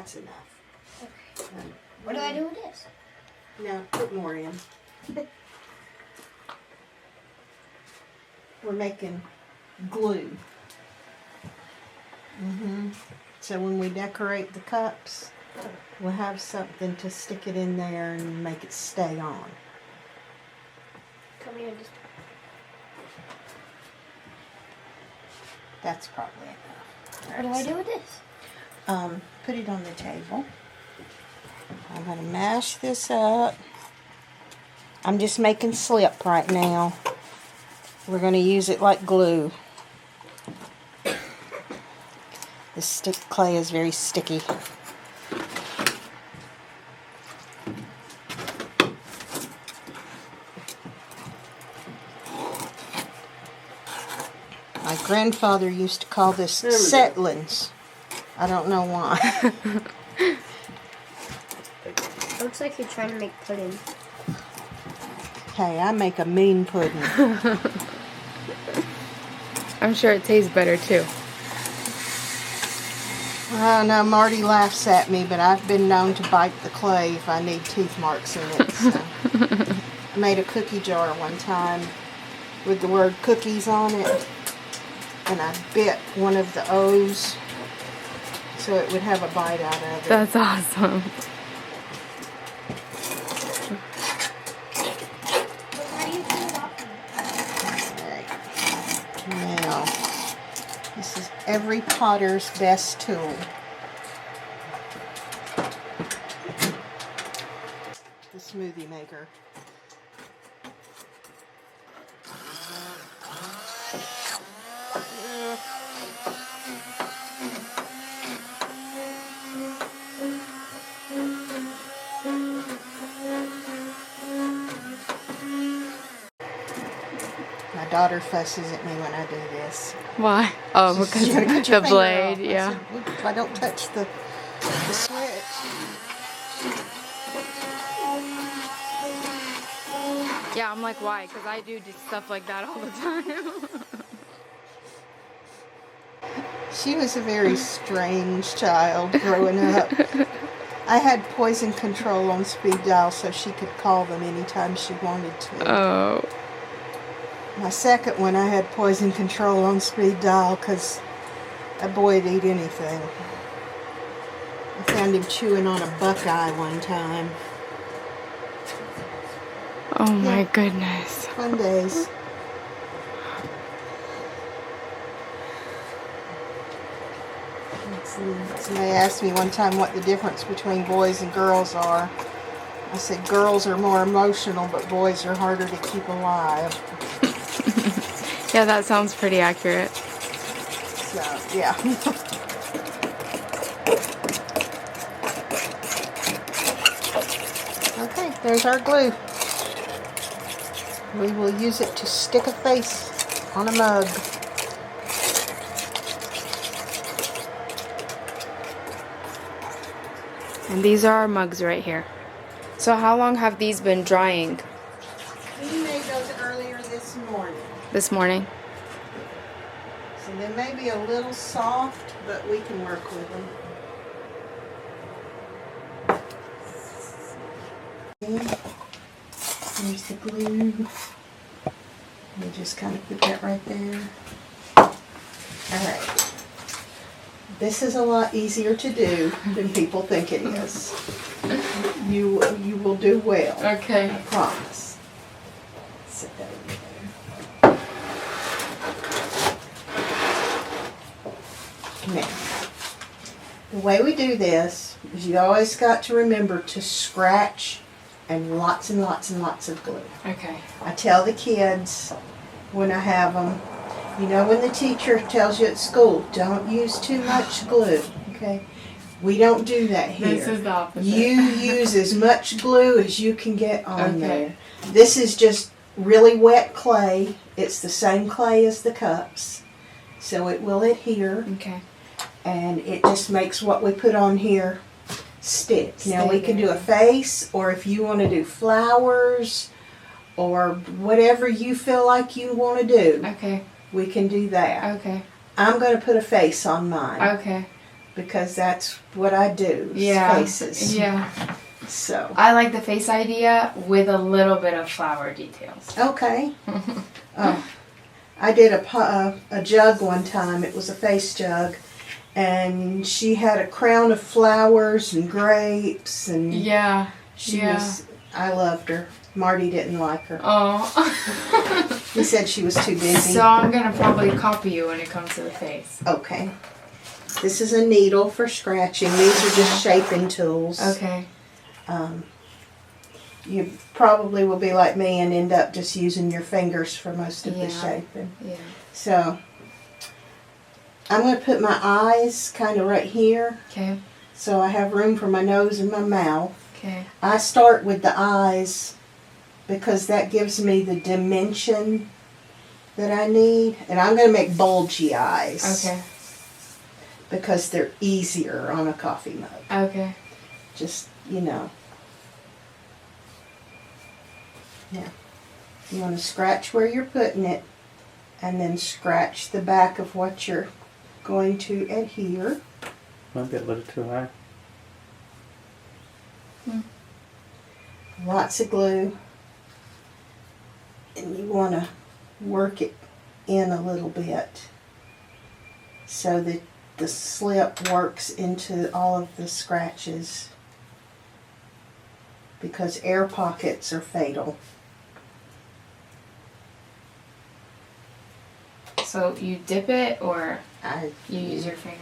That's enough. Okay. What do I do with this? Now, put more in. We're making glue. So when we decorate the cups, we'll have something to stick it in there and make it stay on. Come here. Just... That's probably enough. What do I do with this? Put it on the table. I'm going to mash this up. I'm just making slip right now. We're going to use it like glue. This clay is very sticky. My grandfather used to call this settlings. I don't know why. Looks like you're trying to make pudding. Hey, I make a mean pudding. I'm sure it tastes better too. I don't know, Marty laughs at me, but I've been known to bite the clay if I need tooth marks in it. So. I made a cookie jar one time with the word cookies on it, and I bit one of the O's so it would have a bite out of it. That's awesome. Now, this is every potter's best tool. The smoothie maker. My daughter fusses at me when I do this. Why? Oh, because You gotta cut your the finger blade, off. yeah. I said, if I don't touch the switch. Yeah, I'm like, why? Because I do just stuff like that all the time. She was a very strange child growing up. I had poison control on speed dial so she could call them anytime she wanted to. Oh. My second one, I had poison control on speed dial because that boy would eat anything. I found him chewing on a buckeye one time. Oh my goodness. Fun days. Somebody asked me one time what the difference between boys and girls are. I said girls are more emotional, but boys are harder to keep alive. Yeah, that sounds pretty accurate. So, yeah. Okay, there's our glue. We will use it to stick a face on a mug. And these are our mugs right here. So how long have these been drying? We made those earlier this morning. This morning? So they may be a little soft, but we can work with them. There's the glue. We just kind of put that right there. Alright. This is a lot easier to do than people think it is. You will do well. Okay. I promise. Sit that over there. Now, the way we do this is you always got to remember to scratch and lots and lots and lots of glue. Okay. I tell the kids when I have them, you know when the teacher tells you at school, don't use too much glue, okay? We don't do that here. This is the opposite. You use as much glue as you can get on Okay. there. This is just really wet clay. It's the same clay as the cups, so it will adhere. Okay. And it just makes what we put on here stick. Now we can do a there. face, or if you want to do flowers, or whatever you feel like you want to do, Okay. we can do that. Okay. I'm going to put a face on mine. Okay. because that's what I do. is Yeah. Faces. Yeah. So. I like the face idea with a little bit of flower details. Okay. I did a jug one time. It was a face jug. And she had a crown of flowers and grapes. And Yeah. she was, I loved her. Marty didn't like her. Oh. He said she was too busy. So I'm going to probably copy you when it comes to the face. Okay. This is a needle for scratching. These are just shaping tools. Okay. You probably will be like me and end up just using your fingers for most of the Yeah. shaping. Yeah. So, I'm going to put my eyes kind of right here. Okay. So I have room for my nose and my mouth. Okay. I start with the eyes because that gives me the dimension that I need. And I'm going to make bulgy eyes. Okay. Because they're easier on a coffee mug. Okay. Just, you know. Yeah. You want to scratch where you're putting it. And then scratch the back of what you're going to adhere. Might be a little too high. Lots of glue. And you want to work it in a little bit so that the slip works into all of the scratches, because air pockets are fatal. So you dip it or I, you use your finger?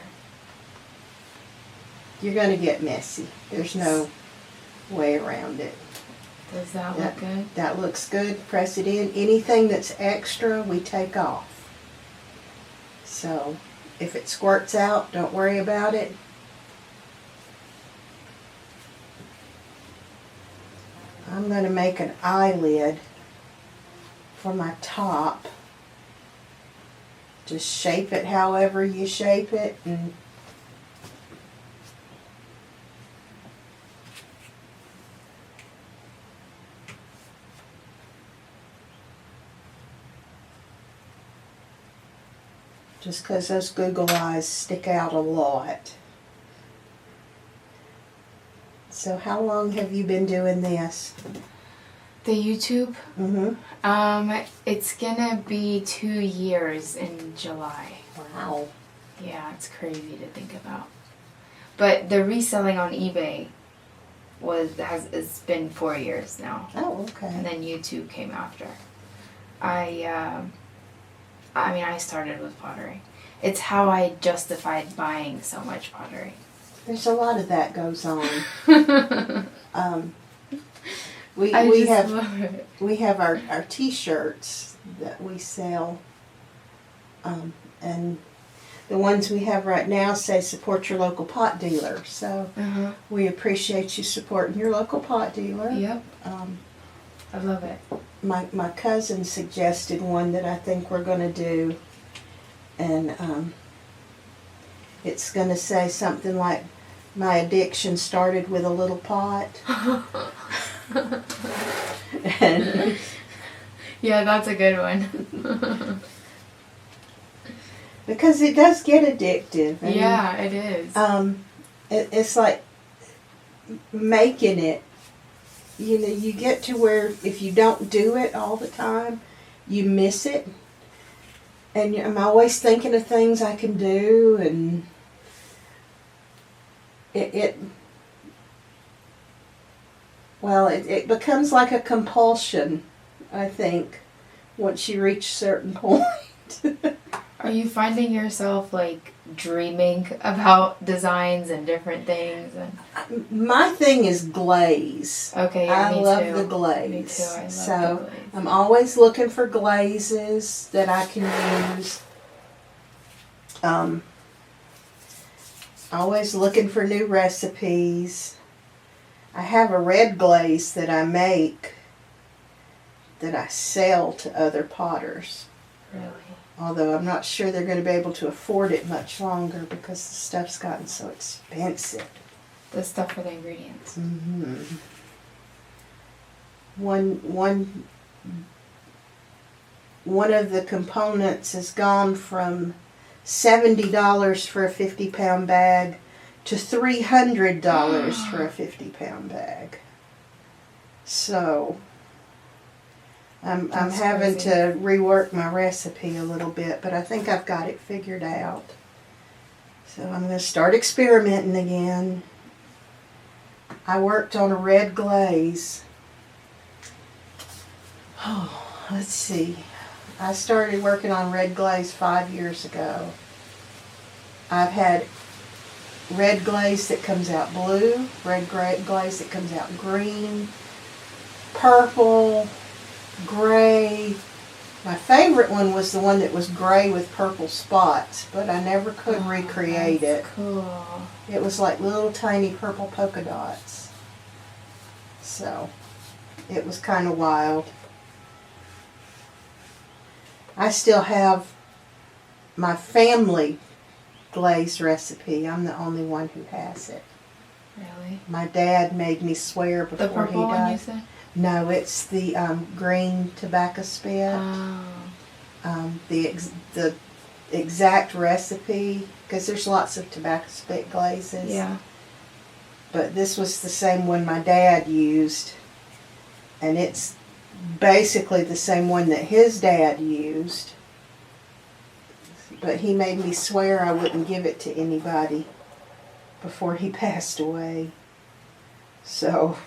You're going to get messy. There's no way around it. Does that look good? That looks good. Press it in. Anything that's extra, we take off. So, if it squirts out, don't worry about it. I'm going to make an eyelid for my top. Just shape it however you shape it, and just because those Google eyes stick out a lot. So how long have you been doing this? The YouTube? Mm-hmm. It's gonna be 2 years in July. Wow. Yeah, it's crazy to think about. But the reselling on eBay it's been 4 years now. Oh, okay. And then YouTube came after. I started with pottery. It's how I justified buying so much pottery. There's a lot of that goes on. We love it. we have our T-shirts that we sell, and the ones we have right now say support your local pot dealer. So we appreciate you supporting your local pot dealer. Yep. I love it. My cousin suggested one that I think we're going to do, and it's going to say something like, "My addiction started with a little pot." And yeah, that's a good one. because it does get addictive. And, yeah, it is. It's like making it. You know, you get to where if you don't do it all the time, you miss it. And I'm always thinking of things I can do, and it becomes like a compulsion, I think, once you reach a certain point. Are you finding yourself like dreaming about designs and different things? And My thing is glaze. okay, yeah, I me love too. the glaze. Me too. I love So the glaze. I'm always looking for glazes that I can use. Always looking for new recipes. I have a red glaze that I make that I sell to other potters. Really? Although I'm not sure they're going to be able to afford it much longer because the stuff's gotten so expensive. The stuff for the ingredients. Mm-hmm. One of the components has gone from $70 for a 50-pound bag to $300 for a 50-pound bag. So I'm That's having crazy. to rework my recipe a little bit, but I think I've got it figured out. So I'm going to start experimenting again. I worked on a red glaze. Oh, let's see. I started working on red glaze 5 years ago. I've had red glaze that comes out blue, red glaze that comes out green, purple, gray. My favorite one was the one that was gray with purple spots, but I never could recreate it. Cool. It was like little tiny purple polka dots. So, it was kind of wild. I still have my family glaze recipe. I'm the only one who has it. Really? My dad made me swear The before he purple one you died. said? No, it's the green tobacco spit. Oh. The exact recipe, because there's lots of tobacco spit glazes. Yeah. But this was the same one my dad used, and it's basically the same one that his dad used. But he made me swear I wouldn't give it to anybody before he passed away. So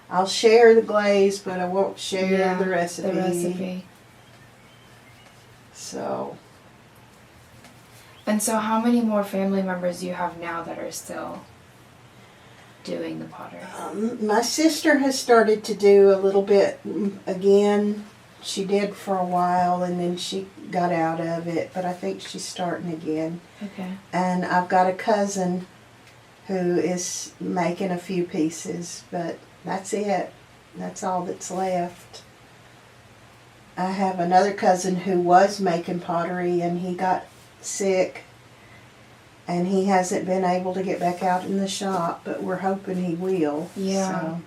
I'll share the glaze, but I won't share the recipe. The recipe. So, And so how many more family members do you have now that are still doing the pottery? my sister has started to do a little bit again. She did for a while, and then she got out of it, but I think she's starting again. Okay. And I've got a cousin who is making a few pieces, but that's it. That's all that's left. I have another cousin who was making pottery, and he got sick, and he hasn't been able to get back out in the shop, but we're hoping he will. Yeah. So,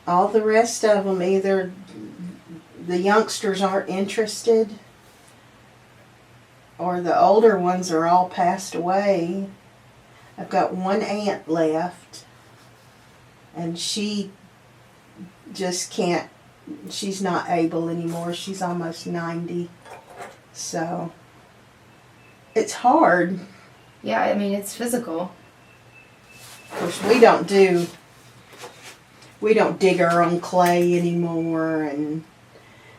all the rest of them, either the youngsters aren't interested, or the older ones are all passed away. I've got one aunt left, and she just can't, she's not able anymore. She's almost 90. So, it's hard. Yeah, I mean, it's physical. Of course, we don't dig our own clay anymore, and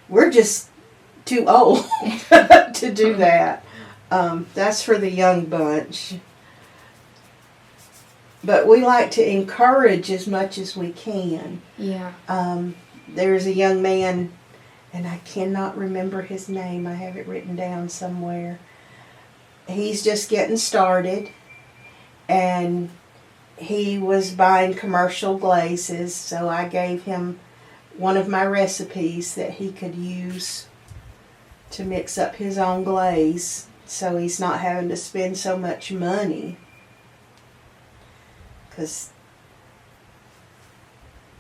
we're just too old to do that. That's for the young bunch. But we like to encourage as much as we can. Yeah. There's a young man, and I cannot remember his name. I have it written down somewhere. He's just getting started, and he was buying commercial glazes, so I gave him one of my recipes that he could use to mix up his own glaze, so he's not having to spend so much money. Because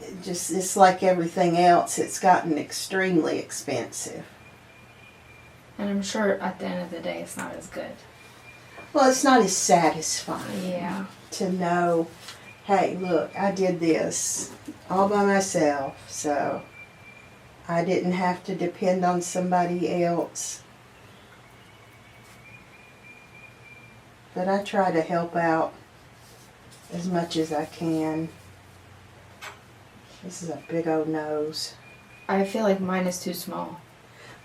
it's like everything else, it's gotten extremely expensive. And I'm sure at the end of the day, it's not as good. Well, it's not as satisfying Yeah. to know, hey, look, I did this all by myself, so I didn't have to depend on somebody else. But I try to help out as much as I can. This is a big old nose. I feel like mine is too small.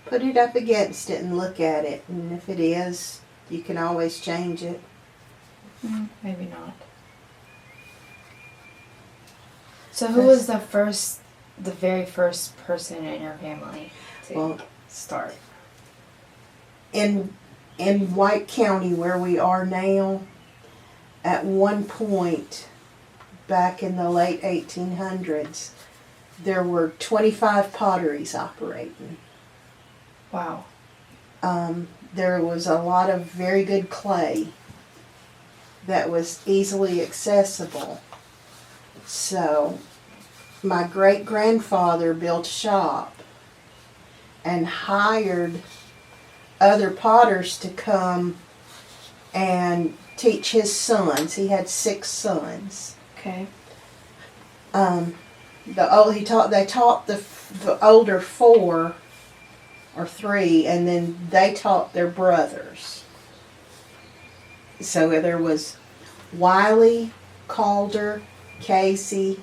Put it up against it and look at it, and if it is, you can always change it. Maybe not. So who was the very first person in your family to start? In White County, where we are now, at one point back in the late 1800s, there were 25 potteries operating. Wow. There was a lot of very good clay that was easily accessible. So my great-grandfather built a shop and hired other potters to come and teach his sons. He had 6 sons. Okay. They taught the older 4 or 3, and then they taught their brothers. So there was Wiley, Calder, Casey.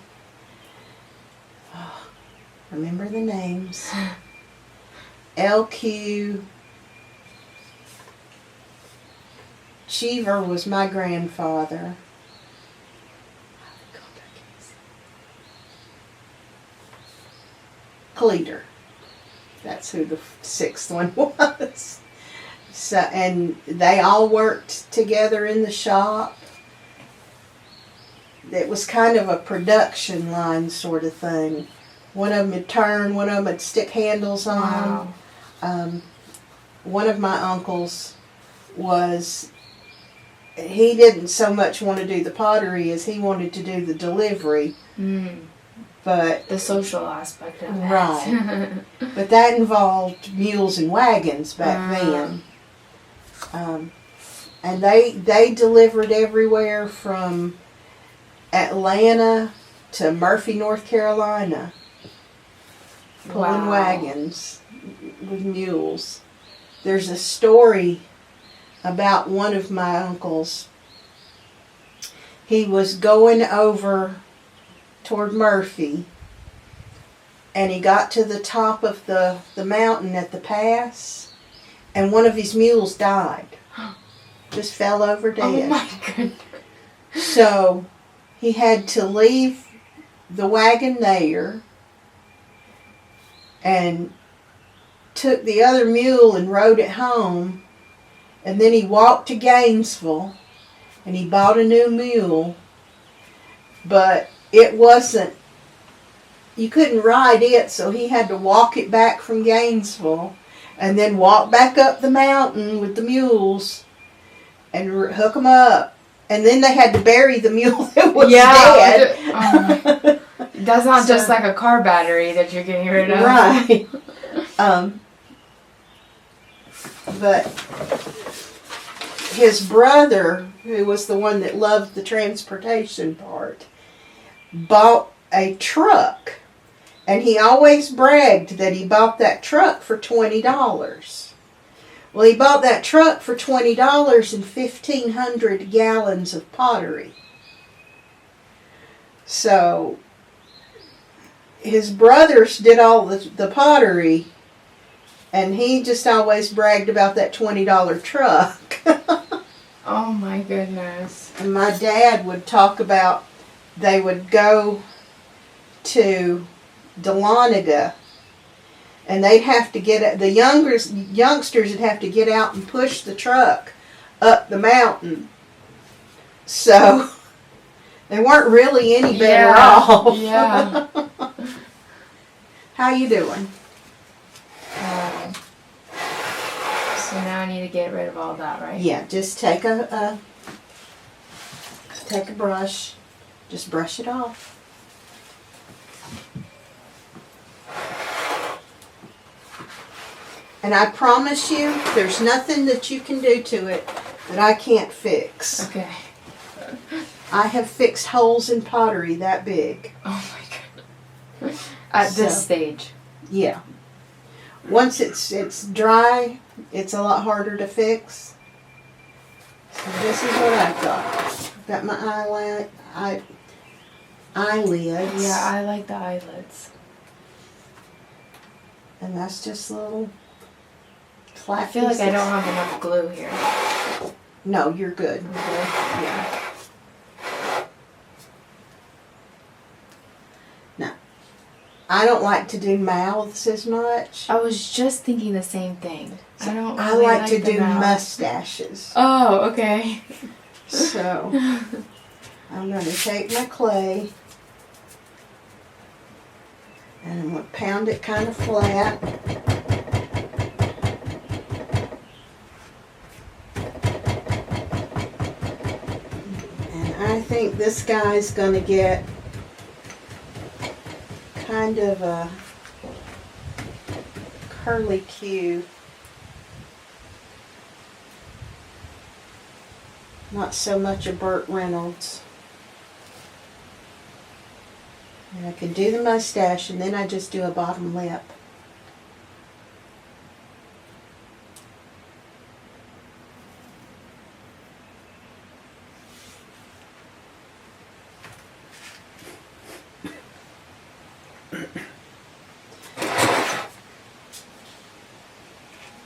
Oh, remember the names. LQ. Cheever was my grandfather. Cleater. That's who the 6th one was. So, and they all worked together in the shop. It was kind of a production line sort of thing. One of them would turn, one of them would stick handles on. Wow. One of my uncles he didn't so much want to do the pottery as he wanted to do the delivery. But The social aspect of it. right. But that involved mules and wagons back then. And they delivered everywhere from Atlanta to Murphy, North Carolina. Pulling Wow. wagons with mules. There's a story about one of my uncles. He was going over toward Murphy, and he got to the top of the mountain at the pass, and one of his mules died. Just fell over dead. Oh my goodness. So he had to leave the wagon there and took the other mule and rode it home, and then he walked to Gainesville and he bought a new mule, but it wasn't, you couldn't ride it, so he had to walk it back from Gainesville and then walk back up the mountain with the mules and hook them up. And then they had to bury the mule that was dead. Oh my. That's not just like a car battery that you're getting rid of. Right. But his brother, who was the one that loved the transportation part, bought a truck. And he always bragged that he bought that truck for $20. Well, he bought that truck for $20 and 1,500 gallons of pottery. So his brothers did all the pottery, and he just always bragged about that $20 truck. Oh my goodness. And my dad would talk about they would go to Dahlonega, and they'd have to the youngsters would have to get out and push the truck up the mountain. So they weren't really any better off. Yeah. How you doing? So now I need to get rid of all that, right? Yeah, just take a brush, just brush it off. And I promise you, there's nothing that you can do to it that I can't fix. Okay. I have fixed holes in pottery that big. Oh my goodness. At this stage. Yeah. Once it's dry, it's a lot harder to fix. So this is what I've got. I've got my eyelids. Yeah, I like the eyelids. And that's just little flat I feel like I pieces. don't have enough glue here. No, you're good. Okay. Yeah. Now, I don't like to do mouths as much. I was just thinking the same thing. I don't I really like to the do mouth. mustaches. Oh, okay. So, I'm going to take my clay and I'm going to pound it kind of flat. And I think this guy's going to get kind of a curly Q. Not so much a Burt Reynolds. And I can do the mustache, and then I just do a bottom lip.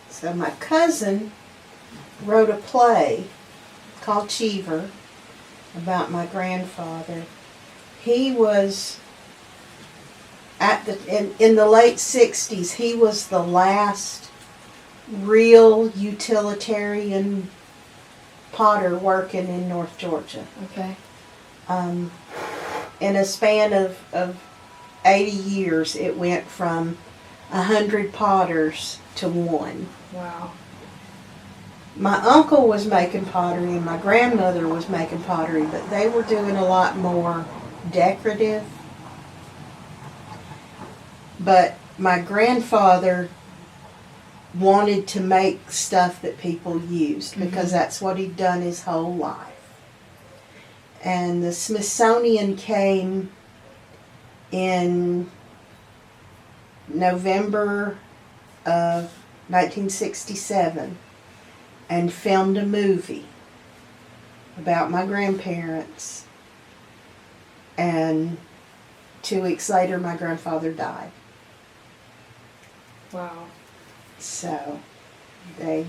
So my cousin wrote a play called Cheever about my grandfather. He was in the late 60s, he was the last real utilitarian potter working in North Georgia. Okay. In a span of 80 years, it went from 100 potters to 1. Wow. My uncle was making pottery and my grandmother was making pottery, but they were doing a lot more decorative. But my grandfather wanted to make stuff that people used because that's what he'd done his whole life. And the Smithsonian came in November of 1967 and filmed a movie about my grandparents. And 2 weeks later, my grandfather died. Wow. So they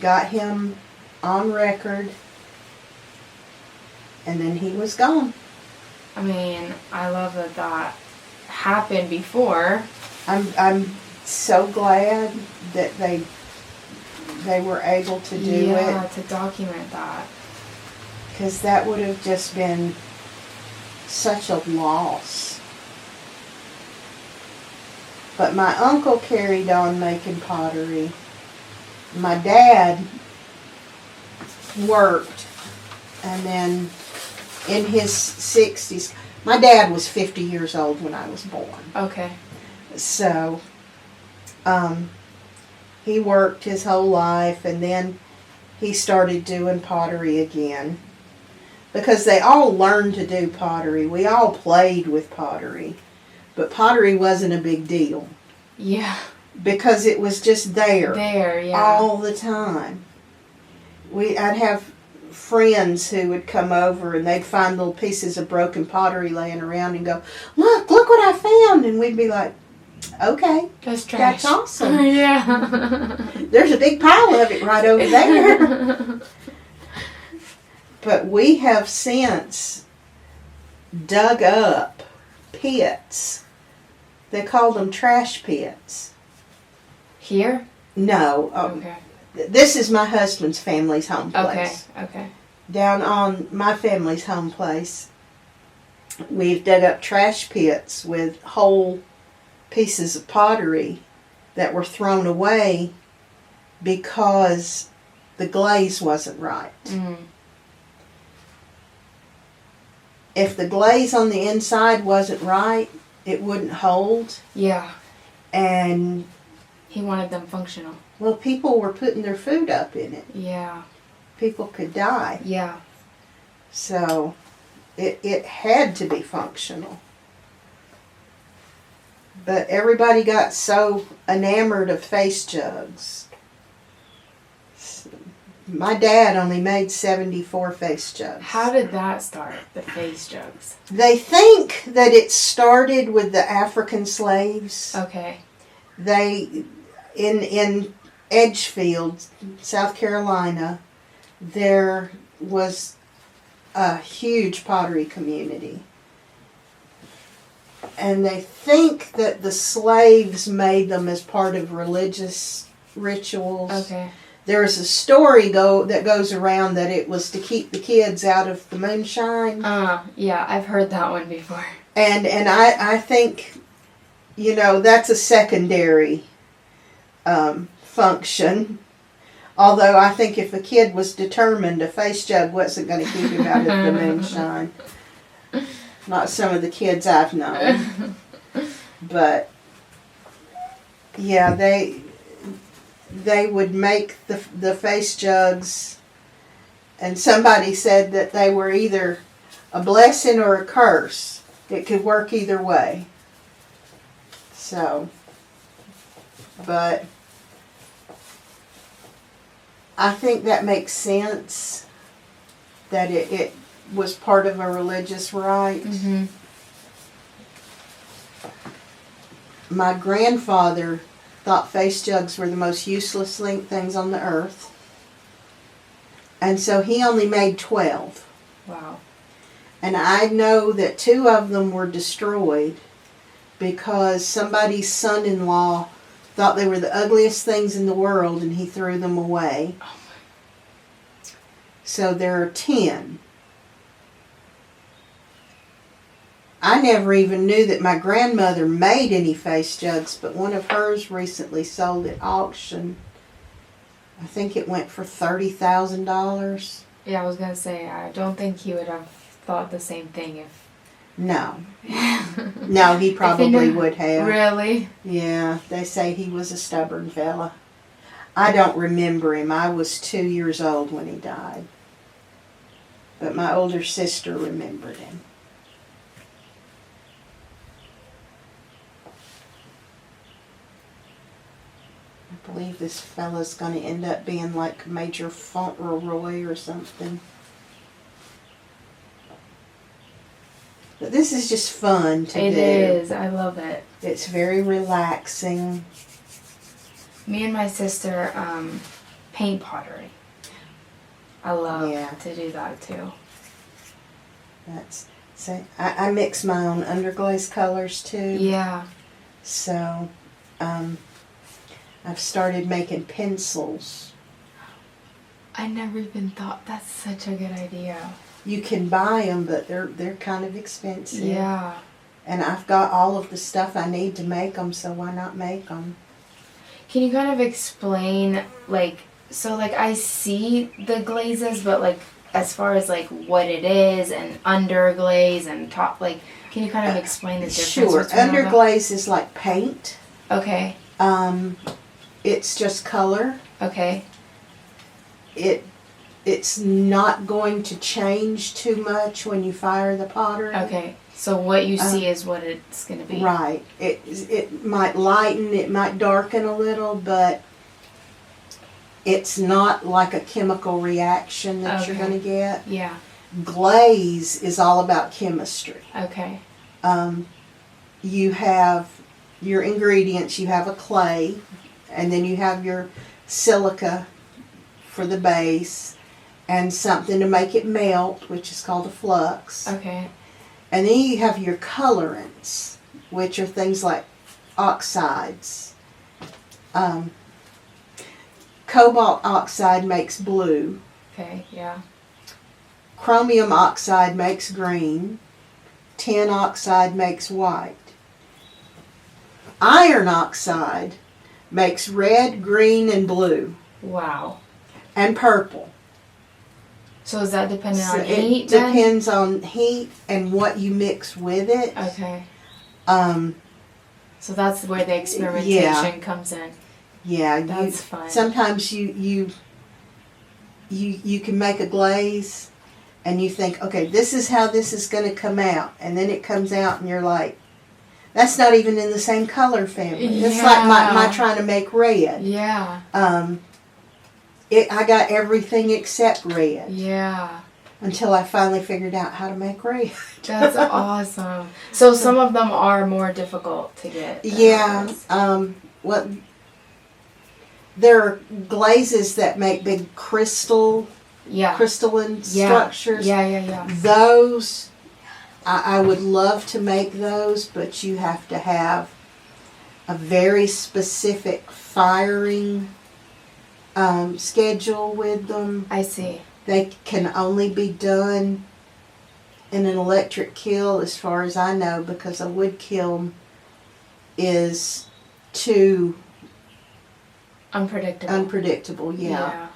got him on record, and then he was gone. I mean, I love that that happened before. I'm so glad that they were able to do it, to document that. because that would have just been such a loss. But my uncle carried on making pottery. My dad worked, and then in his 60s, my dad was 50 years old when I was born. Okay. So, he worked his whole life, and then he started doing pottery again. Because they all learned to do pottery. We all played with pottery. But pottery wasn't a big deal. Yeah. Because it was just there. There, yeah. All the time. I'd have friends who would come over and they'd find little pieces of broken pottery laying around and go, look what I found. And we'd be like, okay, That's trash. that's awesome. Yeah. There's a big pile of it right over there. But we have since dug up pits. They called them trash pits. Here? No. Okay. This is my husband's family's home place. Okay. Down on my family's home place, we've dug up trash pits with whole pieces of pottery that were thrown away because the glaze wasn't right. Mm. If the glaze on the inside wasn't right, it wouldn't hold. Yeah. And, He wanted them functional. well, people were putting their food up in it. Yeah. People could die. Yeah. So, it had to be functional. But everybody got so enamored of face jugs. My dad only made 74 face jugs. How did that start, the face jugs? They think that it started with the African slaves. Okay. They, in Edgefield, South Carolina, there was a huge pottery community. And they think that the slaves made them as part of religious rituals. Okay. There's a story that goes around that it was to keep the kids out of the moonshine. Yeah, I've heard that one before. And I think, that's a secondary function. Although I think if a kid was determined, a face jug wasn't going to keep him out of the moonshine. Not some of the kids I've known. But, yeah, they would make the face jugs And somebody said that they were either a blessing or a curse. It could work either way. So, but I think that makes sense, that it was part of a religious rite. Mm-hmm. My grandfather thought face jugs were the most useless things on the earth. And so he only made 12. Wow. And I know that 2 of them were destroyed because somebody's son-in-law thought they were the ugliest things in the world and he threw them away. So there are 10. I never even knew that my grandmother made any face jugs, but one of hers recently sold at auction. I think it went for $30,000. Yeah, I was gonna say, I don't think he would have thought the same thing if... No. No, he probably would have. Really? Yeah, they say he was a stubborn fella. I don't remember him. I was 2 years old when he died. But my older sister remembered him. I believe this fella's going to end up being like Major Fauntleroy or something. But this is just fun to do. It is. I love it. It's very relaxing. Me and my sister paint pottery. I love to do that too. I mix my own underglaze colors too. Yeah. So, I've started making pencils. I never even thought that's such a good idea. You can buy them, but they're kind of expensive. Yeah. And I've got all of the stuff I need to make them, so why not make them? Can you kind of explain, like, so like I see the glazes, but like as far as like what it is and underglaze and top, like, can you kind of explain the difference? Sure. between all that? Underglaze is like paint. Okay. It's just color. Okay. It's not going to change too much when you fire the pottery. Okay. So what you see is what it's going to be. Right. It might lighten, it might darken a little, but it's not like a chemical reaction that you're going to get. Yeah. Glaze is all about chemistry. Okay. You have your ingredients. You have a clay, and then you have your silica for the base, and something to make it melt, which is called a flux. Okay. And then you have your colorants, which are things like oxides. Cobalt oxide makes blue. Okay, yeah. Chromium oxide makes green. Tin oxide makes white. Iron oxide makes red, green, and blue. Wow. And purple. So is that dependent So on heat it then? depends on heat and what you mix with it. Okay. So that's where the experimentation comes in. Yeah, that's fun. Sometimes you can make a glaze, and you think, okay, this is how this is going to come out, and then it comes out, and you're like, that's not even in the same color family. Yeah. It's like my trying to make red. Yeah. I got everything except red. Yeah. Until I finally figured out how to make red. That's awesome. So some of them are more difficult to get. Yeah. There are glazes that make big crystalline structures. Yeah. Those, I would love to make those, but you have to have a very specific firing schedule with them. I see. They can only be done in an electric kiln, as far as I know, because a wood kiln is too unpredictable. Yeah.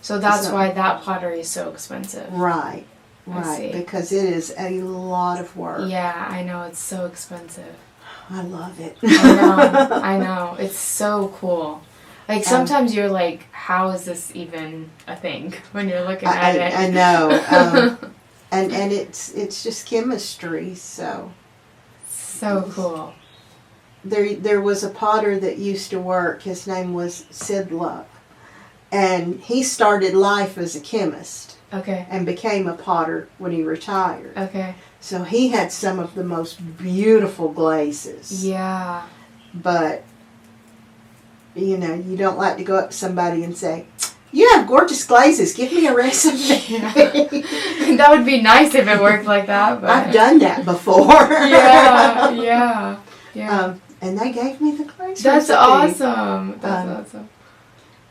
So that's why that pottery is so expensive. Right. Because it is a lot of work. Yeah, I know, it's so expensive. I love it. I know. It's so cool. Like sometimes you're like, how is this even a thing when you're looking at it? I know. And it's just chemistry, so. So cool. There was a potter that used to work. His name was Sid Luck. And he started life as a chemist. Okay. And became a potter when he retired. Okay. So he had some of the most beautiful glazes. Yeah. But, you know, you don't like to go up to somebody and say, "You have gorgeous glazes. Give me a recipe." That would be nice if it worked like that. But I've done that before. Yeah. And they gave me the glaze That's recipe. awesome. That's awesome.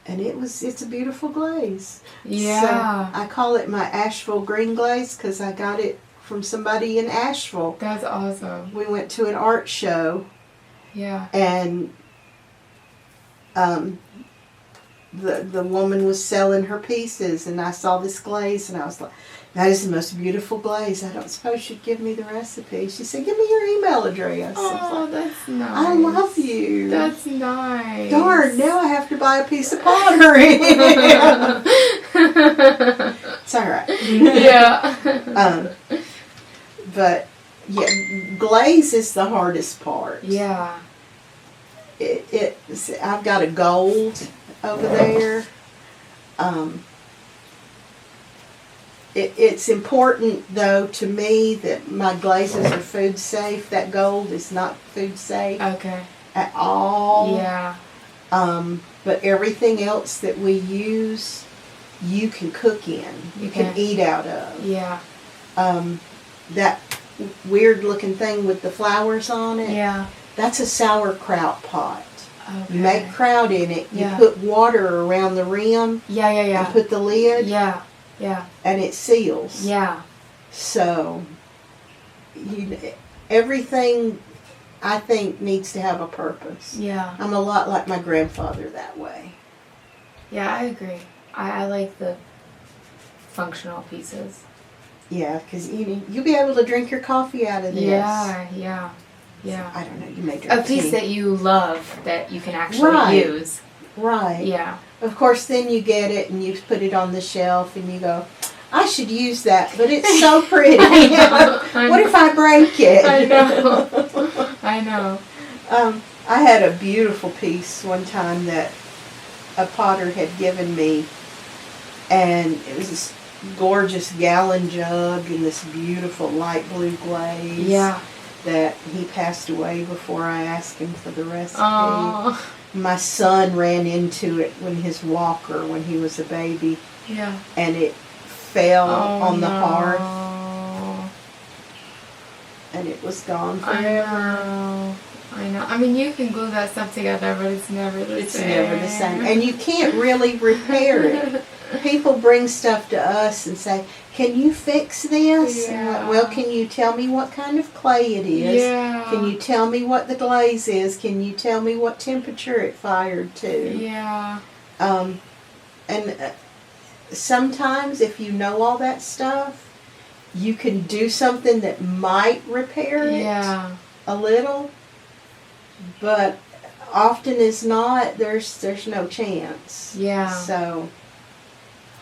And it's a beautiful glaze. Yeah. So I call it my Asheville green glaze because I got it from somebody in Asheville. That's awesome. We went to an art show. Yeah. And the woman was selling her pieces, and I saw this glaze, and I was like, "That is the most beautiful glaze. I don't suppose you'd give me the recipe." She said, "Give me your email address." Oh, that's nice. I love you. That's nice. Darn, now I have to buy a piece of pottery. It's all right. Yeah. But yeah, glaze is the hardest part. Yeah. I've got a gold over there. It's important though to me that my glazes are food safe. That gold is not food safe Okay. at all. Yeah. But everything else that we use, you can cook in. You can Okay. eat out of. Yeah. That weird looking thing with the flowers on it. Yeah. That's a sauerkraut pot. Okay. You make kraut in it. You Yeah. put water around the rim Yeah. and put the lid, Yeah. Yeah. and it seals. Yeah. So, everything I think needs to have a purpose. Yeah. I'm a lot like my grandfather that way. Yeah, I agree. I like the functional pieces. Yeah, because you'll be able to drink your coffee out of this. Yeah. I don't know. You may drink A piece tea. that you love that you can actually Right. use. Right. Yeah. Of course, then you get it and you put it on the shelf and you go, "I should use that, but it's so pretty. What if I break it?" I know. I know. I had a beautiful piece one time that a potter had given me, and it was this gorgeous gallon jug in this beautiful light blue glaze. Yeah. That he passed away before I asked him for the recipe. Oh. My son ran into it when he was a baby, Yeah. and it fell on the hearth, and it was gone forever. I know. I mean, you can glue that stuff together, but it's never the It's same. never the same, and you can't really repair it. People bring stuff to us and say, "Can you fix this?" And I'm like, "Well, can you tell me what kind of clay it is? Yeah. Can you tell me what the glaze is? Can you tell me what temperature it fired to?" Yeah. And sometimes if you know all that stuff, you can do something that might repair it a little, but often as not, there's no chance. Yeah. So,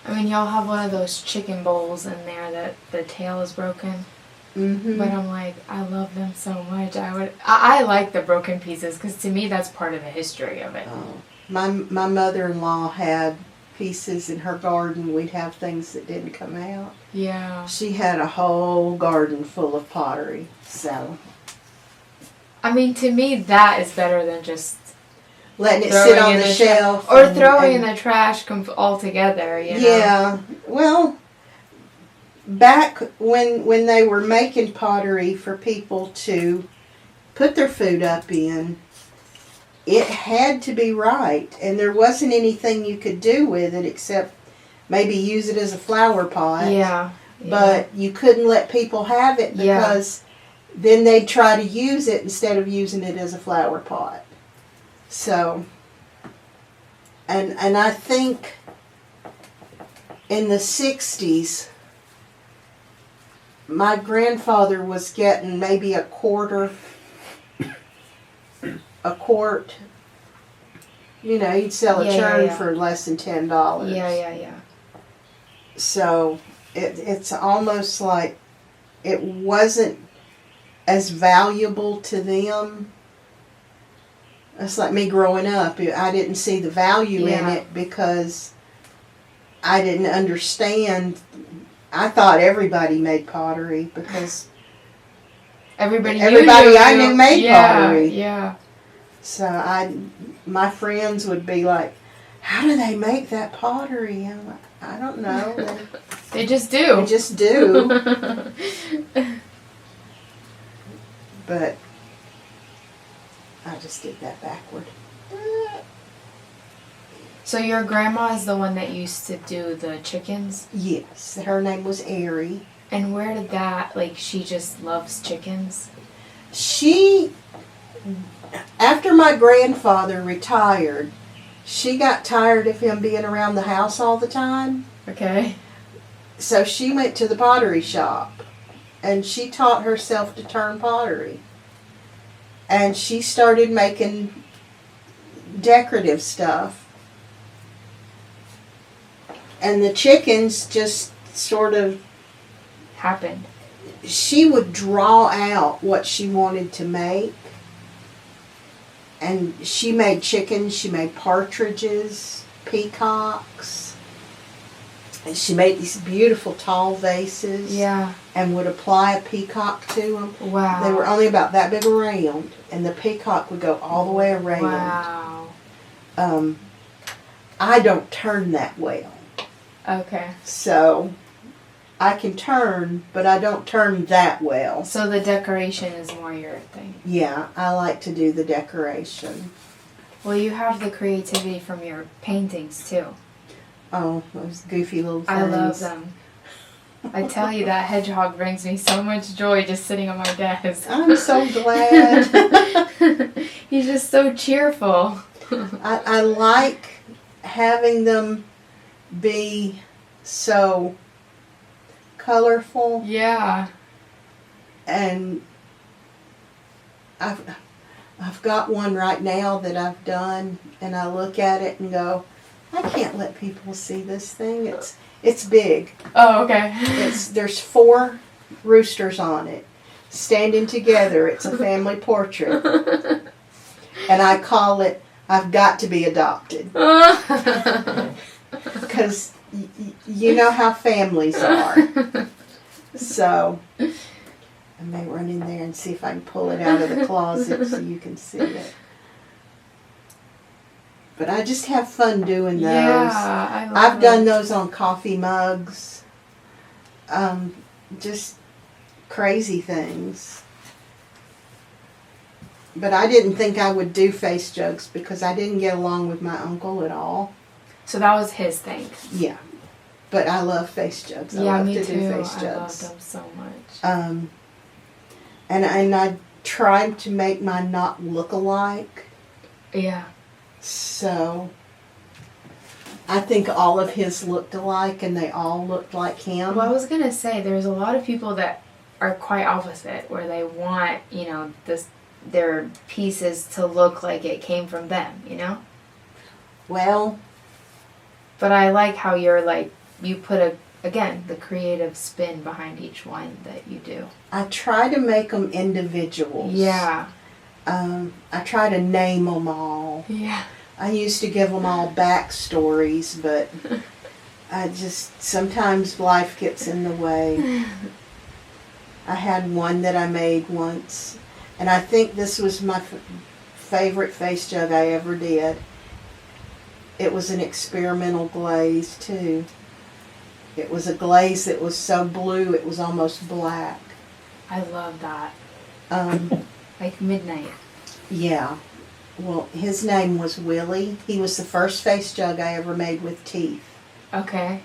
I mean, y'all have one of those chicken bowls in there that the tail is broken. mm-hmm. But I'm like, I love them so much. I like the broken pieces because to me that's part of the history of it. My mother-in-law had pieces in her garden. We'd have things that didn't come out. Yeah. She had a whole garden full of pottery. So, I mean, to me that is better than just letting it sit on in the shelf. or throwing in the trash altogether. You know? Yeah. Well, back when they were making pottery for people to put their food up in, it had to be right, and there wasn't anything you could do with it except maybe use it as a flower pot. Yeah. But you couldn't let people have it because then they'd try to use it instead of using it as a flower pot. So, and I think in the 60s, my grandfather was getting maybe a quart You know, he'd sell a Yeah, churn yeah. for less than $10. Yeah. So it's almost like it wasn't as valuable to them. It's like me growing up. I didn't see the value in it because I didn't understand. I thought everybody made pottery because Everybody I knew made yeah, pottery. Yeah. So my friends would be like, "How do they make that pottery?" I'm like, "I don't know. They just do. They just do." But I just did that backward. So your grandma is the one that used to do the chickens? Yes, her name was Ari. And where did that, like, she just loves chickens? She, after my grandfather retired, she got tired of him being around the house all the time. Okay. So she went to the pottery shop and she taught herself to turn pottery. And she started making decorative stuff. And the chickens just sort of Happened. She would draw out what she wanted to make. And she made chickens, she made partridges, peacocks. And she made these beautiful tall vases. Yeah. And would apply a peacock to them. Wow. They were only about that big around. And the peacock would go all the way around. Wow. I don't turn that well. Okay. So I can turn, but I don't turn that well. So the decoration is more your thing. Yeah, I like to do the decoration. Well, you have the creativity from your paintings too. Oh, those goofy little things. I love them. I tell you, that hedgehog brings me so much joy just sitting on my desk. I'm so glad. He's just so cheerful. I like having them be so colorful. Yeah. And I've got one right now that I've done, and I look at it and go, I can't let people see this thing. It's big. Oh, okay. There's 4 roosters on it, standing together. It's a family portrait, and I call it "I've Got to Be Adopted," because you know how families are. So I may run in there and see if I can pull it out of the closet so you can see it. But I just have fun doing those. Yeah, I've done those on coffee mugs. Just crazy things. But I didn't think I would do face jugs because I didn't get along with my uncle at all. So that was his thing. Yeah. But I love face jugs. I Yeah, love me to too. do face I jugs. love them so much. And I tried to make mine not look alike. Yeah. So I think all of his looked alike and they all looked like him. Well, I was gonna say there's a lot of people that are quite opposite, where they want, you know, their pieces to look like it came from them, you know? Well, but I like how you're like, you put the creative spin behind each one that you do. I try to make them individuals. Yeah. I try to name them all. Yeah. I used to give them all backstories, but sometimes life gets in the way. I had one that I made once, and I think this was my favorite face jug I ever did. It was an experimental glaze, too. It was a glaze that was so blue it was almost black. I love that. Like midnight. Yeah. Well, his name was Willie. He was the first face jug I ever made with teeth. Okay.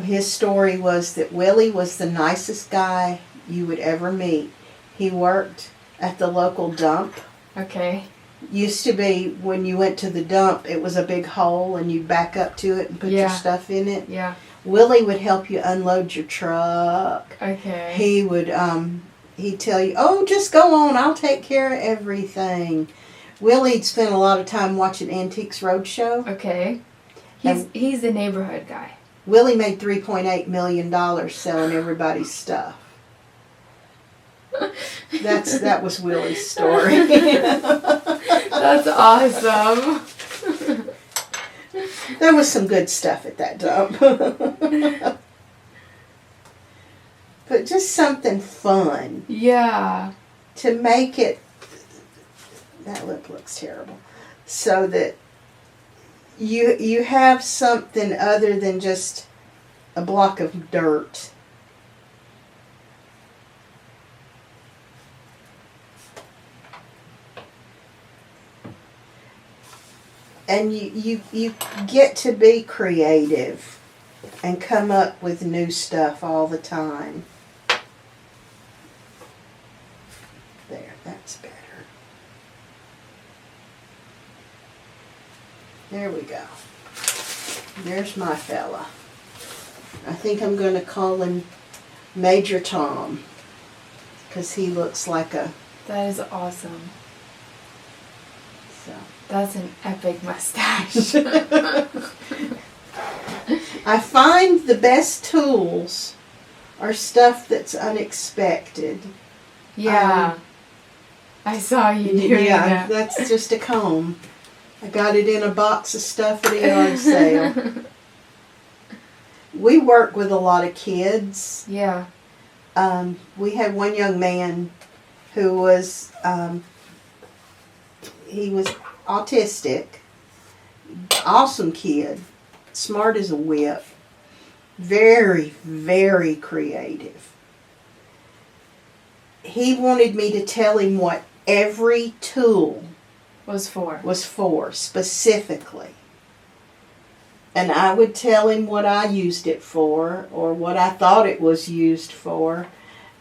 His story was that Willie was the nicest guy you would ever meet. He worked at the local dump. Okay. Used to be when you went to the dump, it was a big hole and you'd back up to it and put your stuff in it. Yeah. Willie would help you unload your truck. Okay. He would, he'd tell you, oh, just go on, I'll take care of everything. Willie spent a lot of time watching Antiques Roadshow. Okay. He's the neighborhood guy. Willie made $3.8 million selling everybody's stuff. That was Willie's story. That's awesome. There was some good stuff at that dump. But just something fun. Yeah. To make it, that lip looks terrible, so that you have something other than just a block of dirt. And you get to be creative and come up with new stuff all the time. There, that's better. There we go. There's my fella. I think I'm going to call him Major Tom, because he looks like a... That is awesome. So. That's an epic mustache. I find the best tools are stuff that's unexpected. Yeah. I saw you doing that. That's just a comb. I got it in a box of stuff at a yard sale. We work with a lot of kids. Yeah. We had one young man who was, he was autistic, awesome kid, smart as a whip, very, very creative. He wanted me to tell him what every tool was for specifically. And I would tell him what I used it for or what I thought it was used for.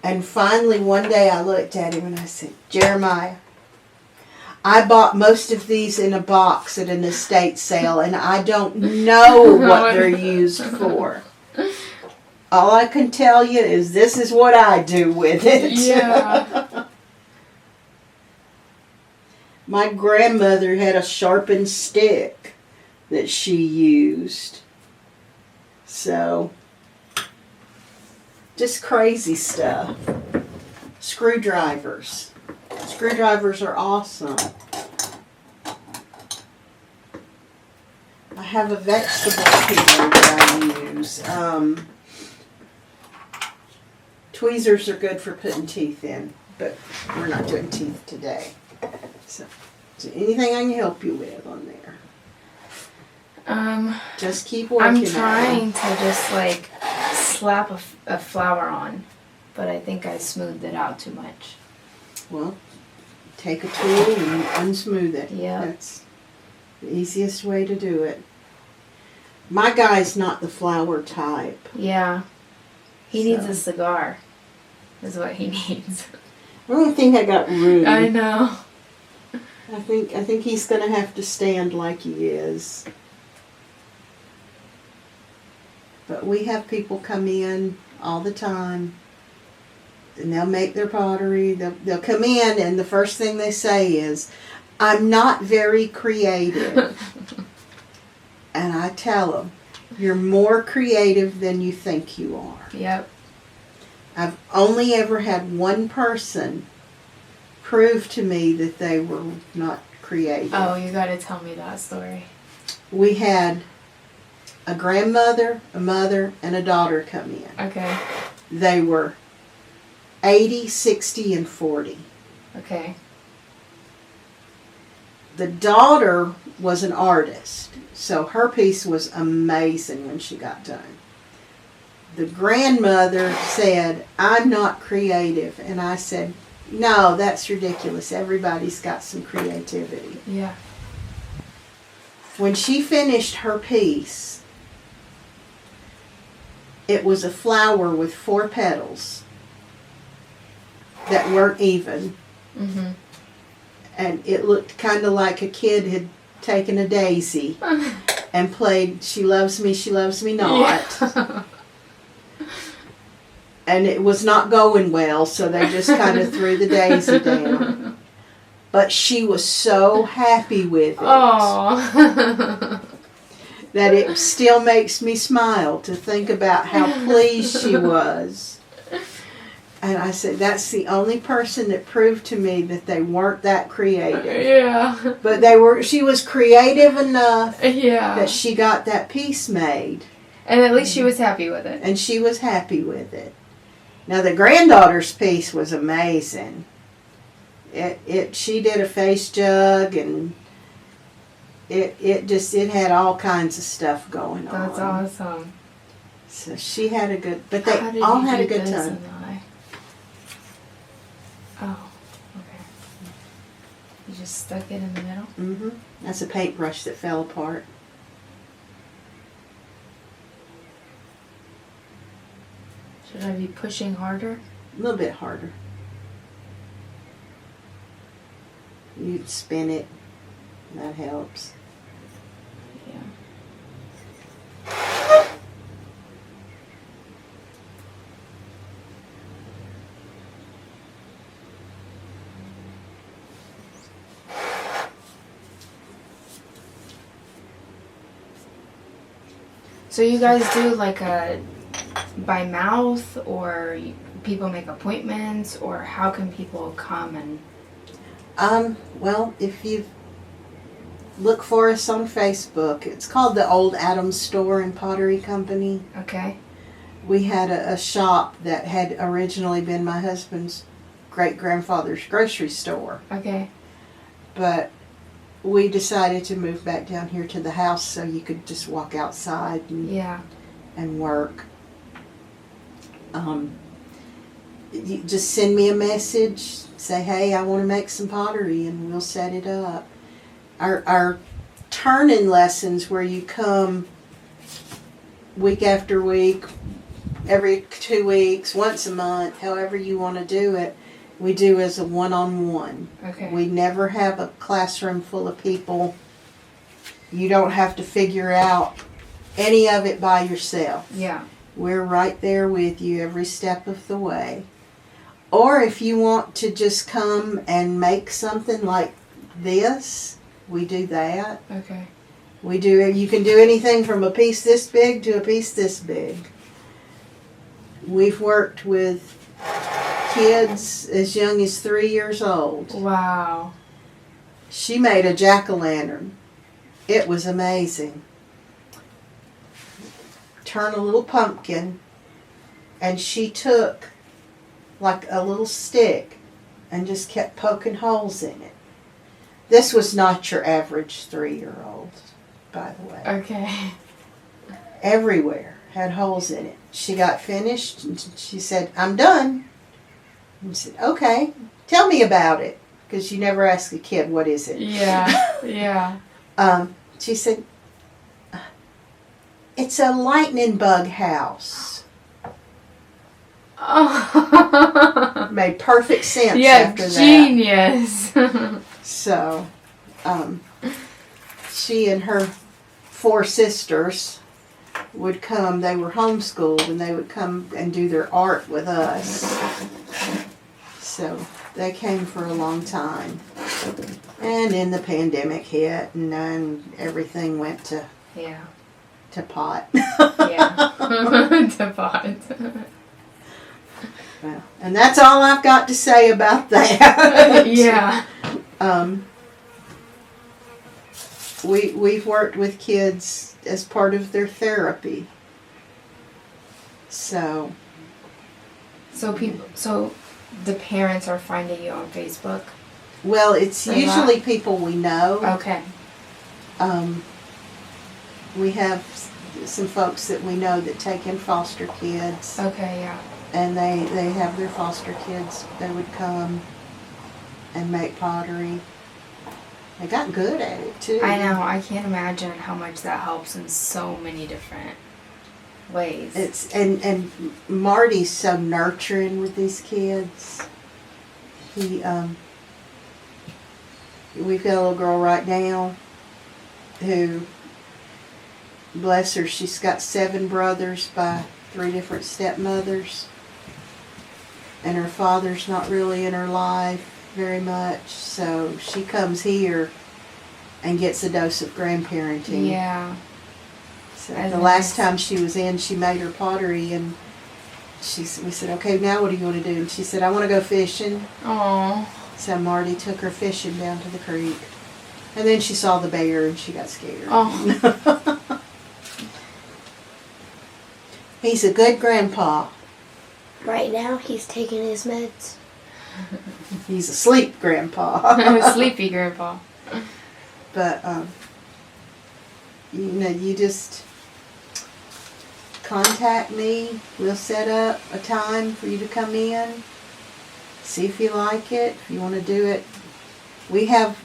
And finally one day I looked at him and I said, Jeremiah, I bought most of these in a box at an estate sale and I don't know what they're used for. All I can tell you is this is what I do with it. Yeah. My grandmother had a sharpened stick that she used. So, just crazy stuff. Screwdrivers. Screwdrivers are awesome. I have a vegetable peeler that I use. Tweezers are good for putting teeth in, but we're not doing teeth today. So anything I can help you with on there? Just keep working. I'm trying to just like slap a flower on, but I think I smoothed it out too much. Well, take a tool and unsmooth it. Yeah. That's the easiest way to do it. My guy's not the flower type. Yeah. He needs a cigar. Is what he needs. I don't think I got room. I know. I think he's going to have to stand like he is. But we have people come in all the time, and they'll make their pottery. They'll come in, and the first thing they say is, I'm not very creative. And I tell them, you're more creative than you think you are. Yep. I've only ever had one person prove to me that they were not creative. Oh, you gotta tell me that story. We had a grandmother, a mother, and a daughter come in. Okay. They were 80, 60, and 40. Okay. The daughter was an artist, so her piece was amazing when she got done. The grandmother said, I'm not creative. And I said, no, that's ridiculous. Everybody's got some creativity. Yeah. When she finished her piece, it was a flower with 4 petals that weren't even. Mm-hmm. And it looked kind of like a kid had taken a daisy and played She Loves Me Not. Yeah. And it was not going well, so they just kind of threw the daisy down. but she was so happy with it Oh. that it still makes me smile to think about how pleased she was. And I said, that's the only person that proved to me that they weren't that creative. Yeah. But she was creative enough Yeah. that she got that piece made. And at least she was happy with it. And she was happy with it. Now the granddaughter's piece was amazing. She did a face jug, and it had all kinds of stuff going on. That's awesome. So she had a good, but they How did all you had a do good this time. in the eye? Oh, okay. You just stuck it in the middle? Mm-hmm. That's a paintbrush that fell apart. Should I be pushing harder? A little bit harder. You spin it. That helps. Yeah. So you guys do like a by mouth, or people make appointments, or how can people come and? Well, if you look for us on Facebook, it's called the Old Adams Store and Pottery Company. Okay. We had a shop that had originally been my husband's great-grandfather's grocery store. Okay. But we decided to move back down here to the house so you could just walk outside Yeah. and work. You just send me a message, say, hey, I want to make some pottery, and we'll set it up. Our turning lessons, where you come week after week, every 2 weeks, once a month, however you want to do it, we do as a one-on-one. Okay. We never have a classroom full of people. You don't have to figure out any of it by yourself. Yeah. We're right there with you every step of the way. Or if you want to just come and make something like this, we do that. Okay. You can do anything from a piece this big to a piece this big. We've worked with kids as young as 3 years old. Wow. She made a jack-o'-lantern. It was amazing. Turn a little pumpkin, and she took like a little stick and just kept poking holes in it. This was not your average 3-year-old, by the way. Okay. Everywhere had holes in it. She got finished, and she said, I'm done. And I said, okay, tell me about it. Because you never ask a kid, what is it? Yeah. Yeah. She said, it's a lightning bug house. Oh. Made perfect sense Yeah, after genius. that. So, she and her 4 sisters would come. They were homeschooled, and they would come and do their art with us. So they came for a long time. And then the pandemic hit, and then everything went to Yeah. pot. Yeah. To pot. Well, and that's all I've got to say about that. Yeah. We've worked with kids as part of their therapy. So So the parents are finding you on Facebook? well, it's For usually that? people we know. Okay. We have some folks that we know that take in foster kids, Okay, yeah. and they have their foster kids. They would come and make pottery. They got good at it too. I know. I can't imagine how much that helps in so many different ways. It's and Marty's so nurturing with these kids. We've got a little girl right now who, bless her, she's got 7 brothers by 3 different stepmothers, and her father's not really in her life. very much. So she comes here and gets a dose of grandparenting. Yeah. So As the last time she was in, she made her pottery, and we said, okay, now what do you want to do? And she said, I want to go fishing. Oh. So Marty took her fishing down to the creek. And then she saw the bear and she got scared. Oh. He's a good grandpa. Right now, he's taking his meds. He's asleep grandpa. Sleepy grandpa. But, you just contact me. We'll set up a time for you to come in. See if you like it, if you want to do it. We have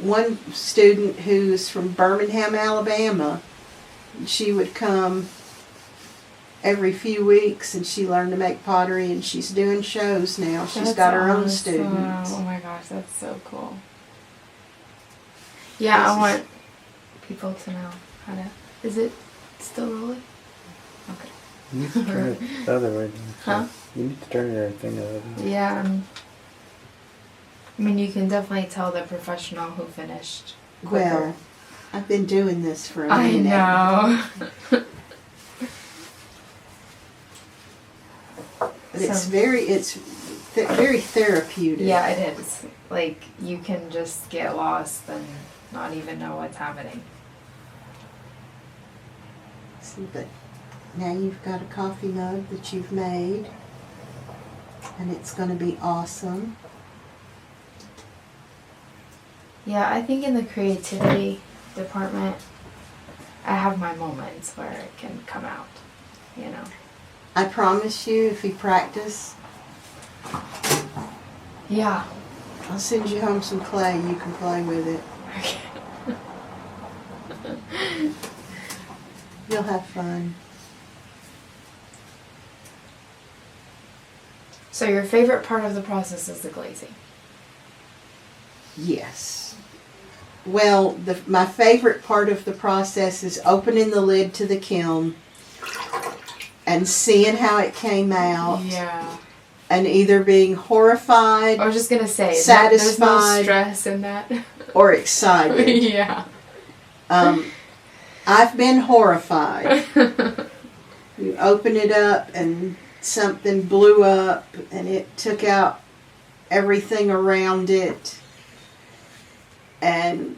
one student who's from Birmingham, Alabama. She would come every few weeks, and she learned to make pottery, and she's doing shows now. She's That's got her own awesome. students. Oh my gosh, that's so cool. Yeah, I want people to know how to. Is it still rolling? Okay. You need to turn it the other way. Huh? You need to turn your thing the other way. Yeah. I mean, you can definitely tell the professional who finished quicker. Well, I've been doing this for a I minute. know. But it's So- very therapeutic. Yeah, it is. Like, you can just get lost and not even know what's happening. See, but now you've got a coffee mug that you've made, and it's going to be awesome. Yeah, I think in the creativity department, I have my moments where it can come out, you know. I promise you, if you practice, Yeah. I'll send you home some clay. You can play with it. You'll have fun. So your favorite part of the process is the glazing. Yes. Well, my favorite part of the process is opening the lid to the kiln and seeing how it came out, Yeah. and either being horrified I was just gonna say, there's Satisfied. no stress in that. or excited. Yeah. I've been horrified. You open it up and something blew up and it took out everything around it. And,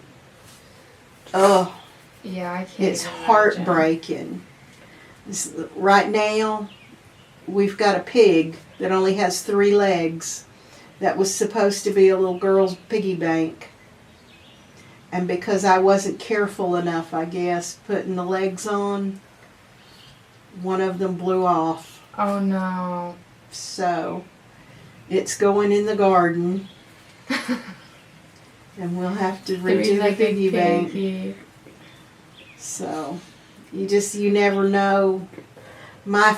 oh, Yeah, I can't. it's even imagine. heartbreaking. Right now, we've got a pig that only has 3 legs that was supposed to be a little girl's piggy bank. And because I wasn't careful enough, I guess, putting the legs on, one of them blew off. Oh no. So, it's going in the garden. And we'll have to redo the piggy bank. piggy. So, you never know. My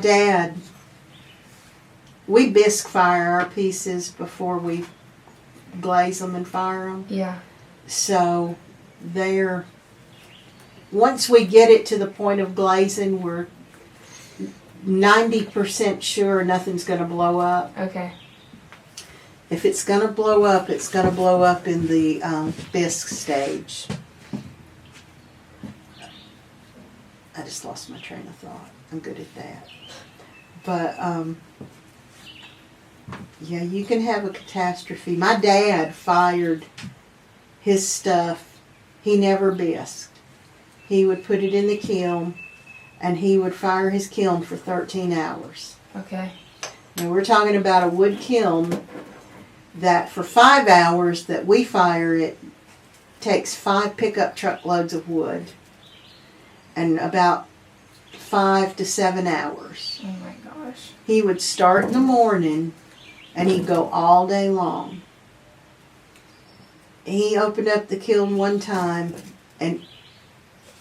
dad, we bisque fire our pieces before we glaze them and fire them. Yeah. So, once we get it to the point of glazing, we're 90% sure nothing's going to blow up. Okay. If it's going to blow up, it's going to blow up in the bisque stage. I just lost my train of thought. I'm good at that. But, yeah, you can have a catastrophe. My dad fired his stuff. He never bisqued. He would put it in the kiln, and he would fire his kiln for 13 hours. Okay. Now, we're talking about a wood kiln that for 5 hours that we fire it takes 5 pickup truckloads of wood, and about 5 to 7 hours. Oh my gosh. He would start in the morning and he'd go all day long. He opened up the kiln one time and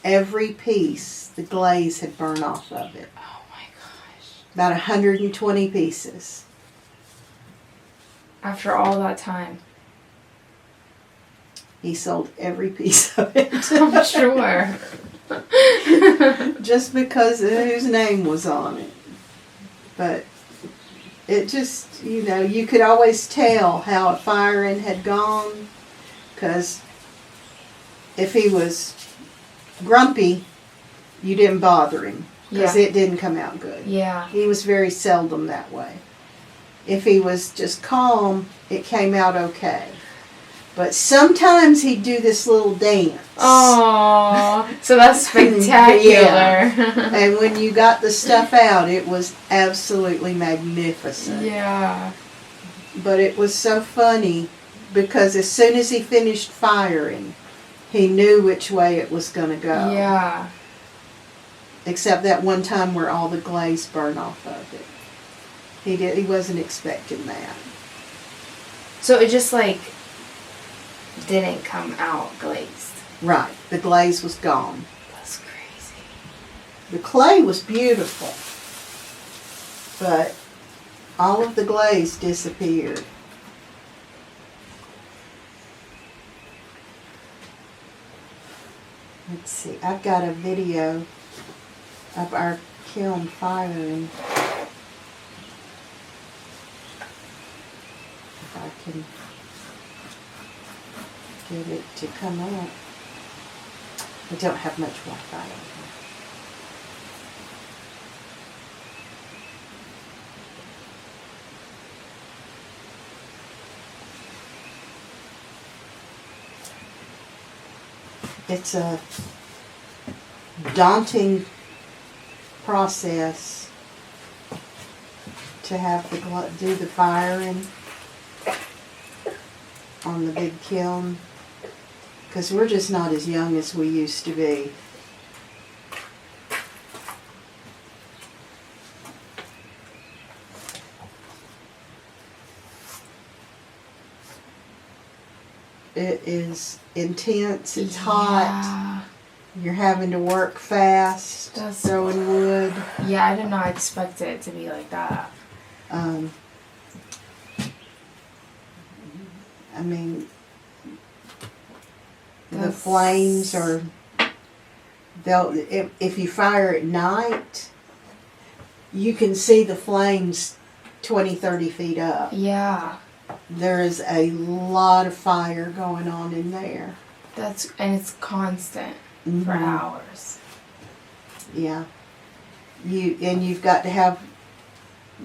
every piece, the glaze had burned off of it. Oh my gosh. About 120 pieces. After all that time. He sold every piece of it. I'm sure. Just because of whose name was on it. But it just, you could always tell how a firing had gone, because if he was grumpy, you didn't bother him, because it didn't come out good. Yeah. He was very seldom that way. If he was just calm, it came out okay. But sometimes he'd do this little dance. Oh, so that's spectacular. Yeah. And when you got the stuff out, it was absolutely magnificent. Yeah. But it was so funny because as soon as he finished firing, he knew which way it was going to go. Yeah. Except that one time where all the glaze burned off of it. He wasn't expecting that. So it just like didn't come out glazed. Right. The glaze was gone. That's crazy. The clay was beautiful, but all of the glaze disappeared. Let's see. I've got a video of our kiln firing. If I can get it to come up. I don't have much Wi-Fi on here. It's a daunting process to have to do the firing on the big kiln, because we're just not as young as we used to be. It is intense, it's hot, you're having to work fast, throwing wood. Yeah, I did not expect it to be like that. I mean, the flames are, if you fire at night, you can see the flames 20, 30 feet up. Yeah. There is a lot of fire going on in there. And it's constant for hours. Yeah. You've got to have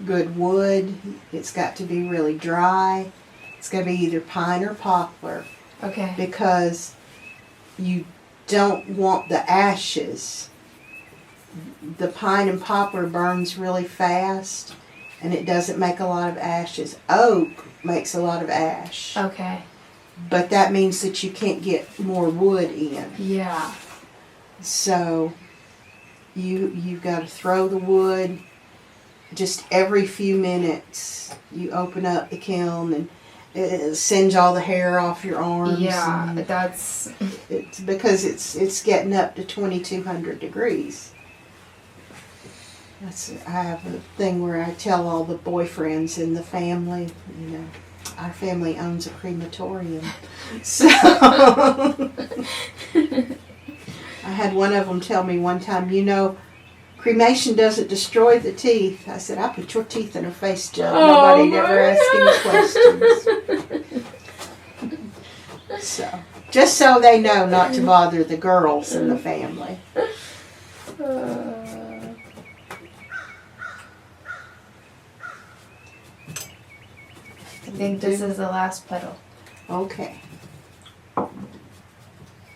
good wood. It's got to be really dry. It's got to be either pine or poplar. Okay. Because you don't want the ashes. The pine and poplar burns really fast, and it doesn't make a lot of ashes. Oak makes a lot of ash. Okay. But that means that you can't get more wood in. Yeah. So you've got to throw the wood just every few minutes. You open up the kiln and it singe all the hair off your arms. Yeah, it's because it's getting up to 2,200 degrees. I have a thing where I tell all the boyfriends in the family, our family owns a crematorium. So I had one of them tell me one time, cremation doesn't destroy the teeth. I said, I put your teeth in a face gel. Nobody'd ever ask any questions. So, just so they know not to bother the girls in the family. I think this is the last petal. Okay.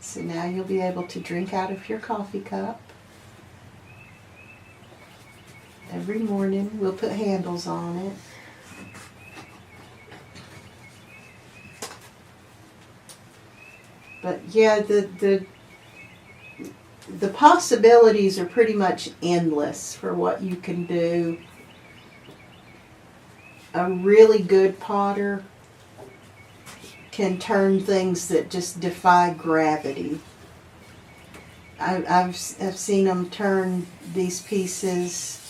So now you'll be able to drink out of your coffee cup. Every morning we'll put handles on it. But yeah, the possibilities are pretty much endless for what you can do. A really good potter can turn things that just defy gravity. I've seen them turn these pieces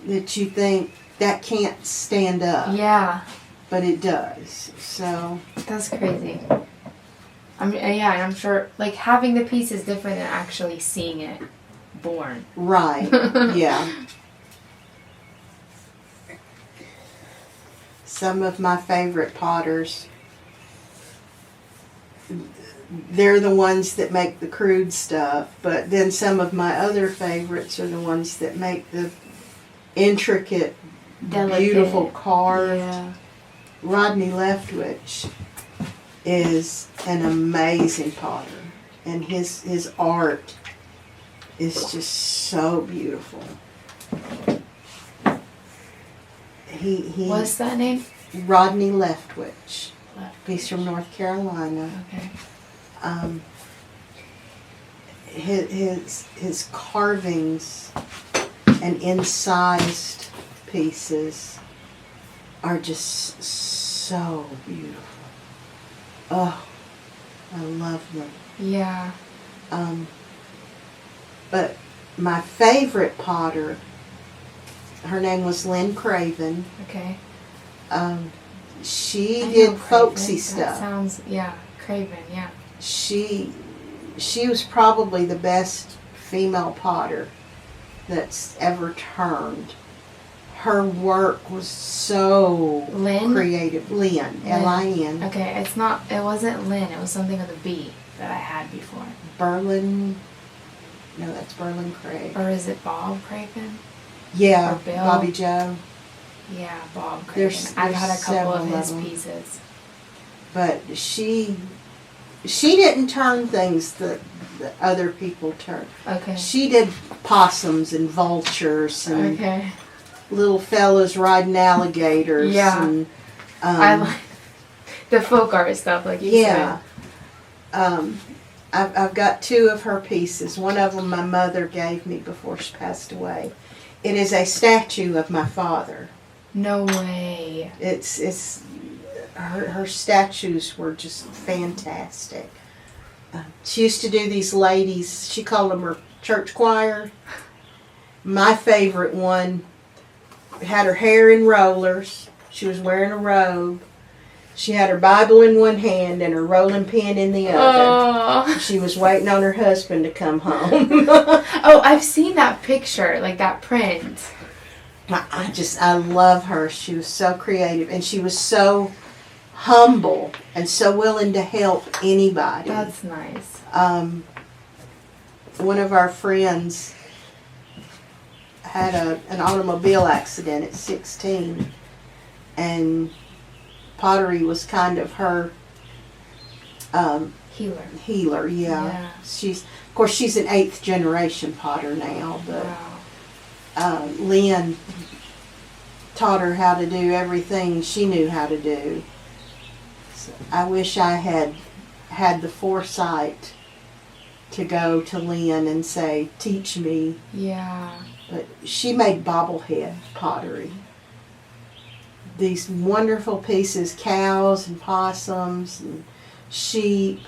that you think that can't stand up. Yeah. But it does. So that's crazy. I'm sure having the piece is different than actually seeing it born. Right. Yeah. some of my favorite potters, they're the ones that make the crude stuff, but then some of my other favorites are the ones that make the intricate, Delicate. beautiful carved. Yeah. Rodney Leftwich is an amazing potter, and his art is just so beautiful. He What's that name? Rodney Leftwich. Left. He's from North Carolina. Okay. His carvings and incised pieces are just so beautiful. Oh, I love them. Yeah. But my favorite potter, her name was Lynn Craven. Okay. She I know did Craven. folksy That stuff. sounds, yeah, Craven, yeah. She was probably the best female potter that's ever turned. Her work was so Lynn? creative. Lynn, L-I-N. Okay, it wasn't Lynn, it was something with a B that I had before. Berlin. No, that's Berlin Craig. Or is it Bob Craven? Yeah, or Bill? Bobby Joe. Yeah, Bob Craven. There's I've had a couple of several his of them. pieces. But she didn't turn things that other people turned. Okay. She did possums and vultures and Okay. little fellas riding alligators. Yeah. And, I like the folk art stuff, like you yeah. I've got two of her pieces. One of them my mother gave me before she passed away. It is a statue of my father. said. No way. It's her statues were just fantastic. She used to do these ladies. She called them her church choir. My favorite one had her hair in rollers. She was wearing a robe. She had her Bible in one hand and her rolling pin in the other. Oh. She was waiting on her husband to come home. Oh, I've seen that picture, like that print. I love her. She was so creative and she was so humble and so willing to help anybody. That's nice. One of our friends had an automobile accident at 16, and pottery was kind of her Healer. Yeah. Of course she's an 8th generation potter now, but Wow. Lynn taught her how to do everything she knew how to do. So I wish I had the foresight to go to Lynn and say, teach me. Yeah. But she made bobblehead pottery. These wonderful pieces, cows and possums and sheep.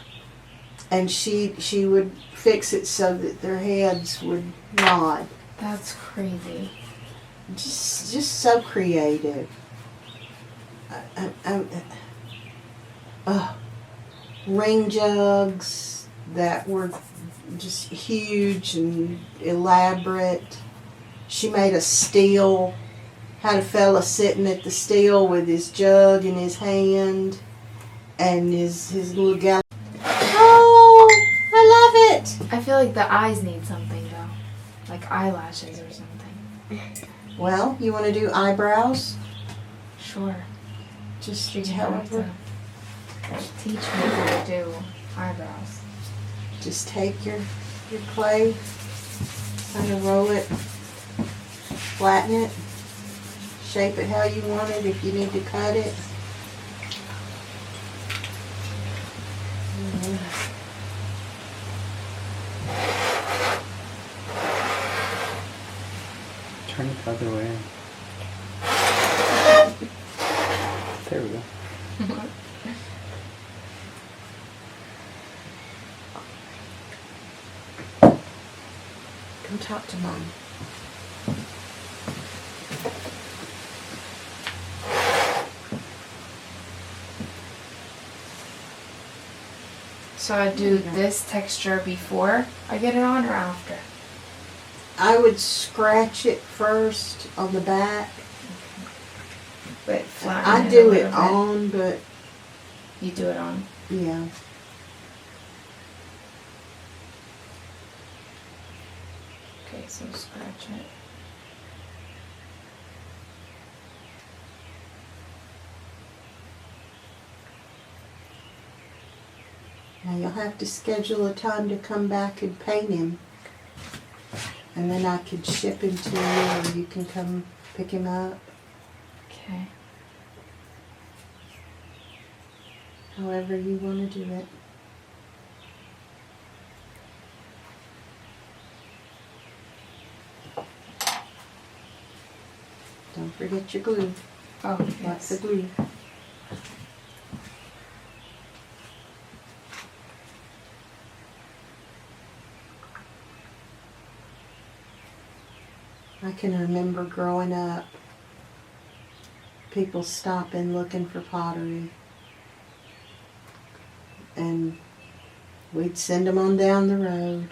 And she would fix it so that their heads would nod. That's crazy. Just so creative. Ring jugs that were just huge and elaborate. She made a still. Had a fella sitting at the still with his jug in his hand and his little gal. Oh, I love it. I feel like the eyes need something though, like eyelashes or something. Well, you want to do eyebrows? Sure. Just You're gonna have however. to teach me how to do eyebrows. Just take your clay, kind of roll it, flatten it, shape it how you want it if you need to cut it. Turn it the other way. There we go. Come talk to Mom. So I do this texture before I get it on or after? I would scratch it first on the back but flatten I it do a it little bit. on, but You do it on. yeah. Okay, so scratch it. Now you'll have to schedule a time to come back and paint him. And then I could ship him to you, or you can come pick him up. Okay. However you want to do it. Don't forget your glue. Oh, Lots yes. of glue. I can remember growing up, people stopping looking for pottery. And we'd send them on down the road.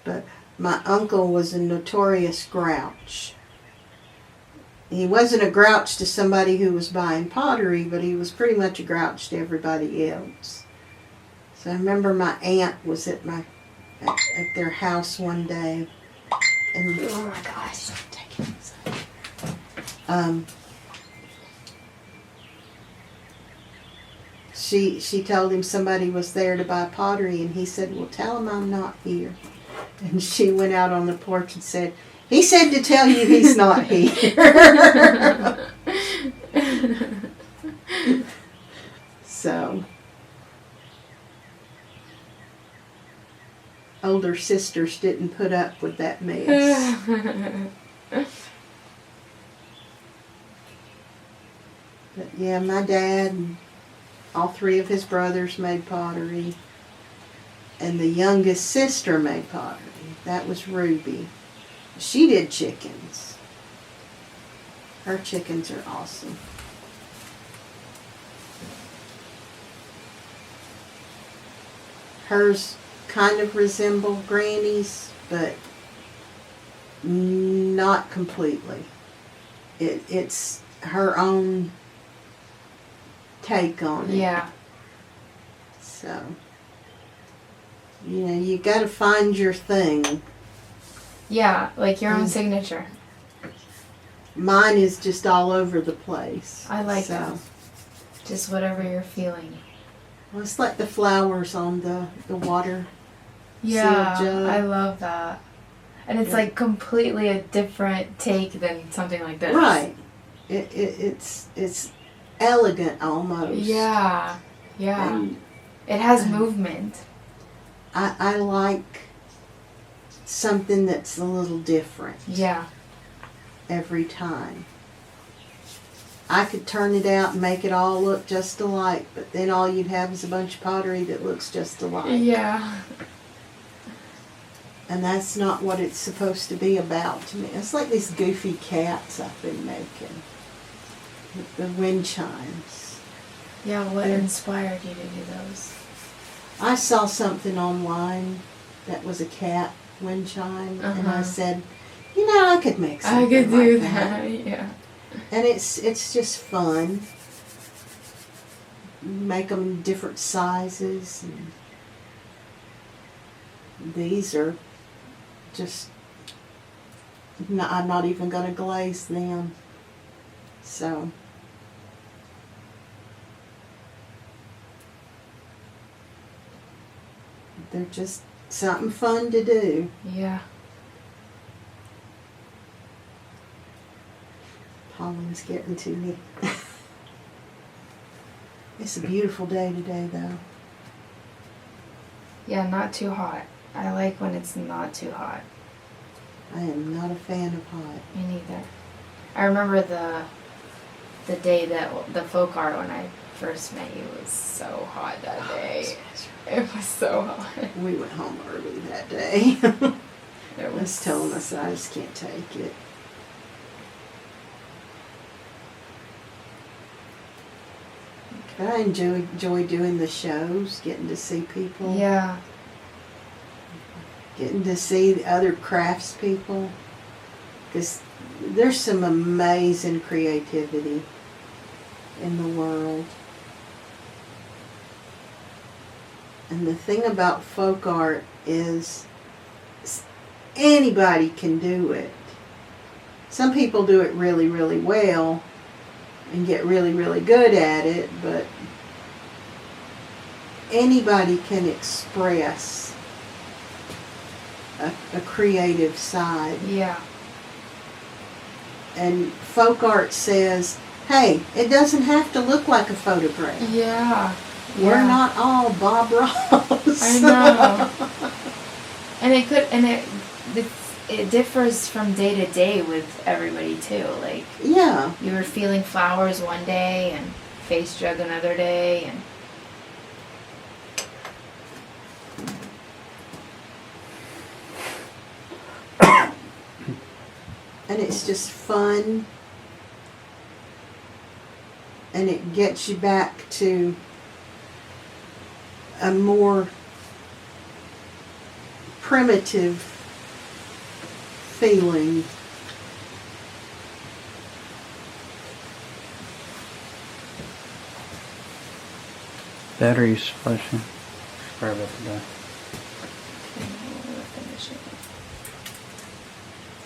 But my uncle was a notorious grouch. He wasn't a grouch to somebody who was buying pottery, but he was pretty much a grouch to everybody else. So I remember my aunt was at their house one day, and Oh my gosh. take it inside. She told him somebody was there to buy pottery, and he said, "Well, tell him I'm not here." And she went out on the porch and said, "He said to tell you he's not here." So, older sisters didn't put up with that mess. But yeah, my dad and all three of his brothers made pottery. And the youngest sister made pottery. That was Ruby. She did chickens. Her chickens are awesome. Hers kind of resemble Granny's, but not completely. It's her own take on it. Yeah. So, you know, you got to find your thing. Yeah, like your own signature. Mine is just all over the place. I like so. that. Just whatever you're feeling. Well, it's like the flowers on the water. Yeah, sealed jug. I love that. And it's Yeah. like completely a different take than something like this. Right. It's elegant almost. Yeah, yeah. And It has movement. I like something that's a little different Yeah. every time. I could turn it out and make it all look just alike, but then all you'd have is a bunch of pottery that looks just alike. Yeah. And that's not what it's supposed to be about to me. It's like these goofy cats I've been making. With the wind chimes. Yeah, what Yeah. inspired you to do those? I saw something online that was a cat wind chime, and I Uh-huh. said, you know, I could make something I could do like that. Yeah. And it's just fun. Make them different sizes. And these are just, I'm not even going to glaze them. So. They're just something fun to do. Yeah. Pollen's getting to me. It's a beautiful day today, though. Yeah, not too hot. I like when it's not too hot. I am not a fan of hot. Me neither. I remember the day that the folk art when I first met you was so hot that day. It was so hot. We went home early that day. It I was was telling us I just can't take it. But I enjoy doing the shows, getting to see people. Yeah. Getting to see the other craftspeople. Because there's some amazing creativity in the world. And the thing about folk art is anybody can do it. Some people do it really, really well and get really, really good at it, but anybody can express a creative side. Yeah. And folk art says, hey, it doesn't have to look like a photograph. Yeah. We're not all Bob Ross. I know. And it differs from day to day with everybody too. Like, Yeah. you were feeling flowers one day and face jug another day, and And it's just fun. And it gets you back to a more primitive feeling. Battery's flashing. Sorry about that.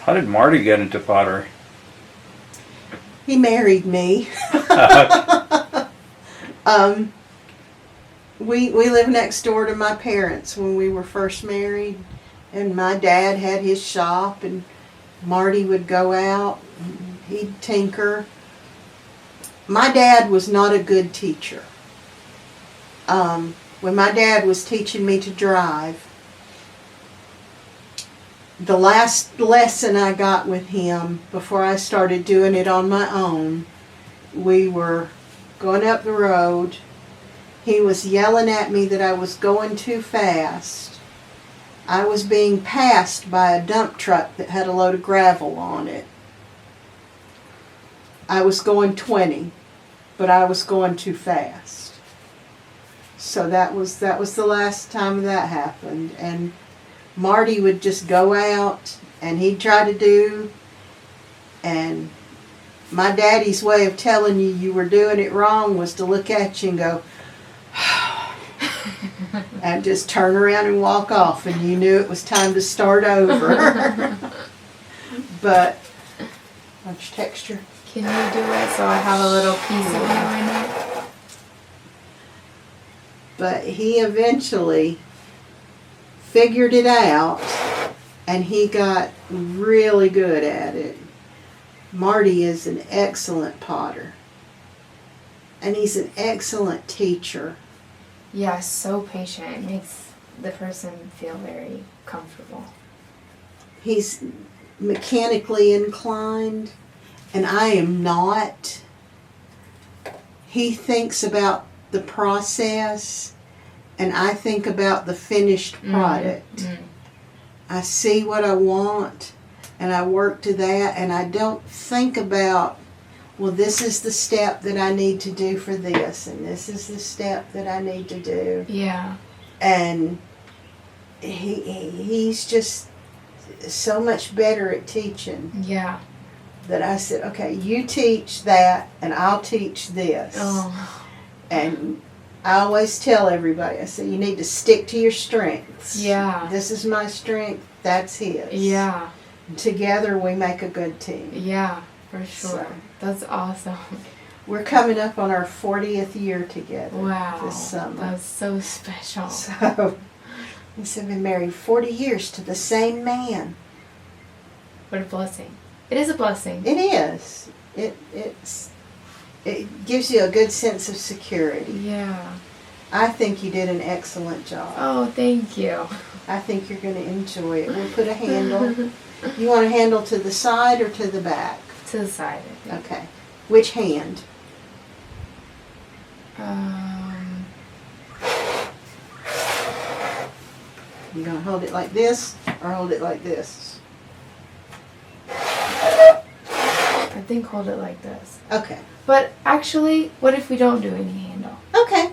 How did Marty get into pottery? He married me. We lived next door to my parents when we were first married, and my dad had his shop, and Marty would go out, and he'd tinker. My dad was not a good teacher. When my dad was teaching me to drive, the last lesson I got with him before I started doing it on my own, we were going up the road. He was yelling at me that I was going too fast. I was being passed by a dump truck that had a load of gravel on it. I was going 20, but I was going too fast. So that was the last time that happened. And Marty would just go out and he'd try to do, and my daddy's way of telling you were doing it wrong was to look at you and go, and just turn around and walk off, and you knew it was time to start over. But, much texture. can you do it so I have a little piece of you in it? But he eventually figured it out, and he got really good at it. Marty is an excellent potter, and he's an excellent teacher. Yeah, so patient. It makes the person feel very comfortable. He's mechanically inclined, and I am not. He thinks about the process, and I think about the finished product. Mm-hmm. I see what I want, and I work to that, and I don't think about, well, this is the step that I need to do for this, and this is the step that I need to do. Yeah. And he's just so much better at teaching Yeah. that I said, okay, you teach that, and I'll teach this. Oh. And I always tell everybody, I say, you need to stick to your strengths. Yeah. This is my strength, that's his. Yeah. Together we make a good team. Yeah, for sure. So. That's awesome. We're coming up on our 40th year together Wow. this summer. That's so special. So, we said we've been married 40 years to the same man. What a blessing. It is a blessing. It is. It gives you a good sense of security. Yeah. I think you did an excellent job. Oh, thank you. I think you're going to enjoy it. We'll put a handle. You want a handle to the side or to the back? To the side, I think. Okay. Which hand? You going to hold it like this or hold it like this? I think hold it like this. Okay. But actually, what if we don't do any handle? Okay.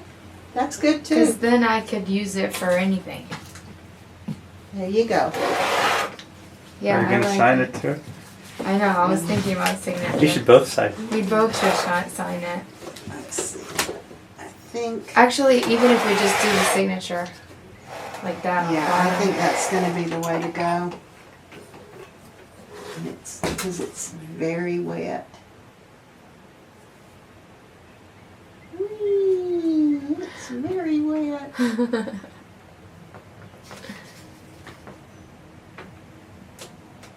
That's good too. Because then I could use it for anything. There you go. Yeah, Are you I going to like sign it too? I know, I was thinking about signature. You should both sign. We both should sign it. Let's see. I think. Actually, even if we just do the signature, like that. Yeah, I think that's going to be the way to go. And it's because it's very wet. Whee, it's very wet.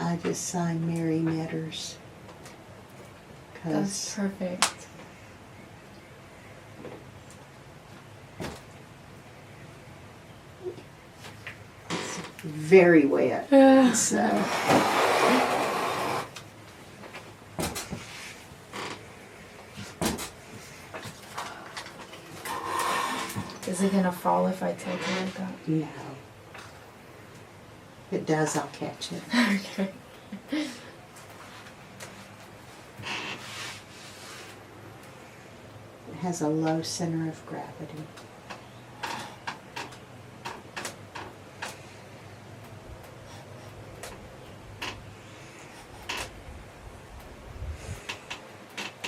I just signed Mary Meaders. That's perfect. It's very wet. So. Is it gonna fall if I tilt it like that? No. If it does, I'll catch it. Okay. It has a low center of gravity.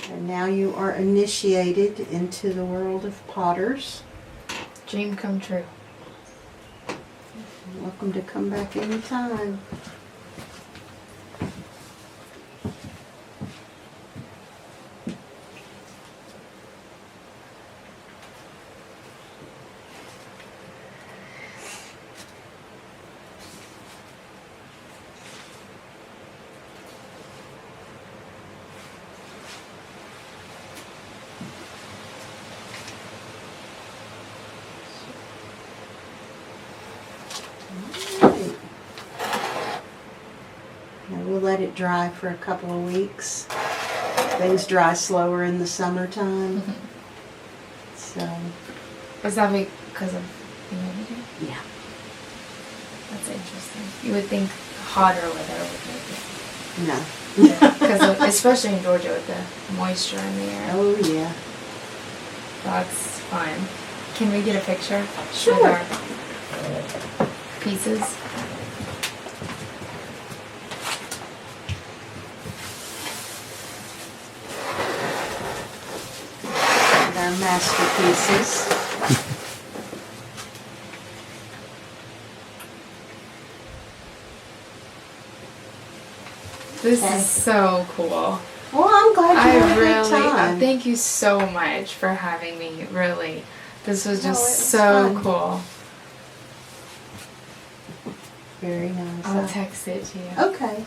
And now you are initiated into the world of potters. Dream come true. You're welcome to come back anytime. Alright. Now we'll let it dry for a couple of weeks. Things dry slower in the summertime. So, Is that because of humidity? yeah. That's interesting. You would think hotter weather would make it. No. Because especially in Georgia with the moisture in the air. Oh, yeah. That's fine. Can we get a picture? Sure. With our pieces? And our masterpieces. This Okay. is so cool. Well, I'm glad you had a good time. Thank you so much for having me. Really, this was No, just it was so fun. cool. Very nice. I'll text it to you. Okay.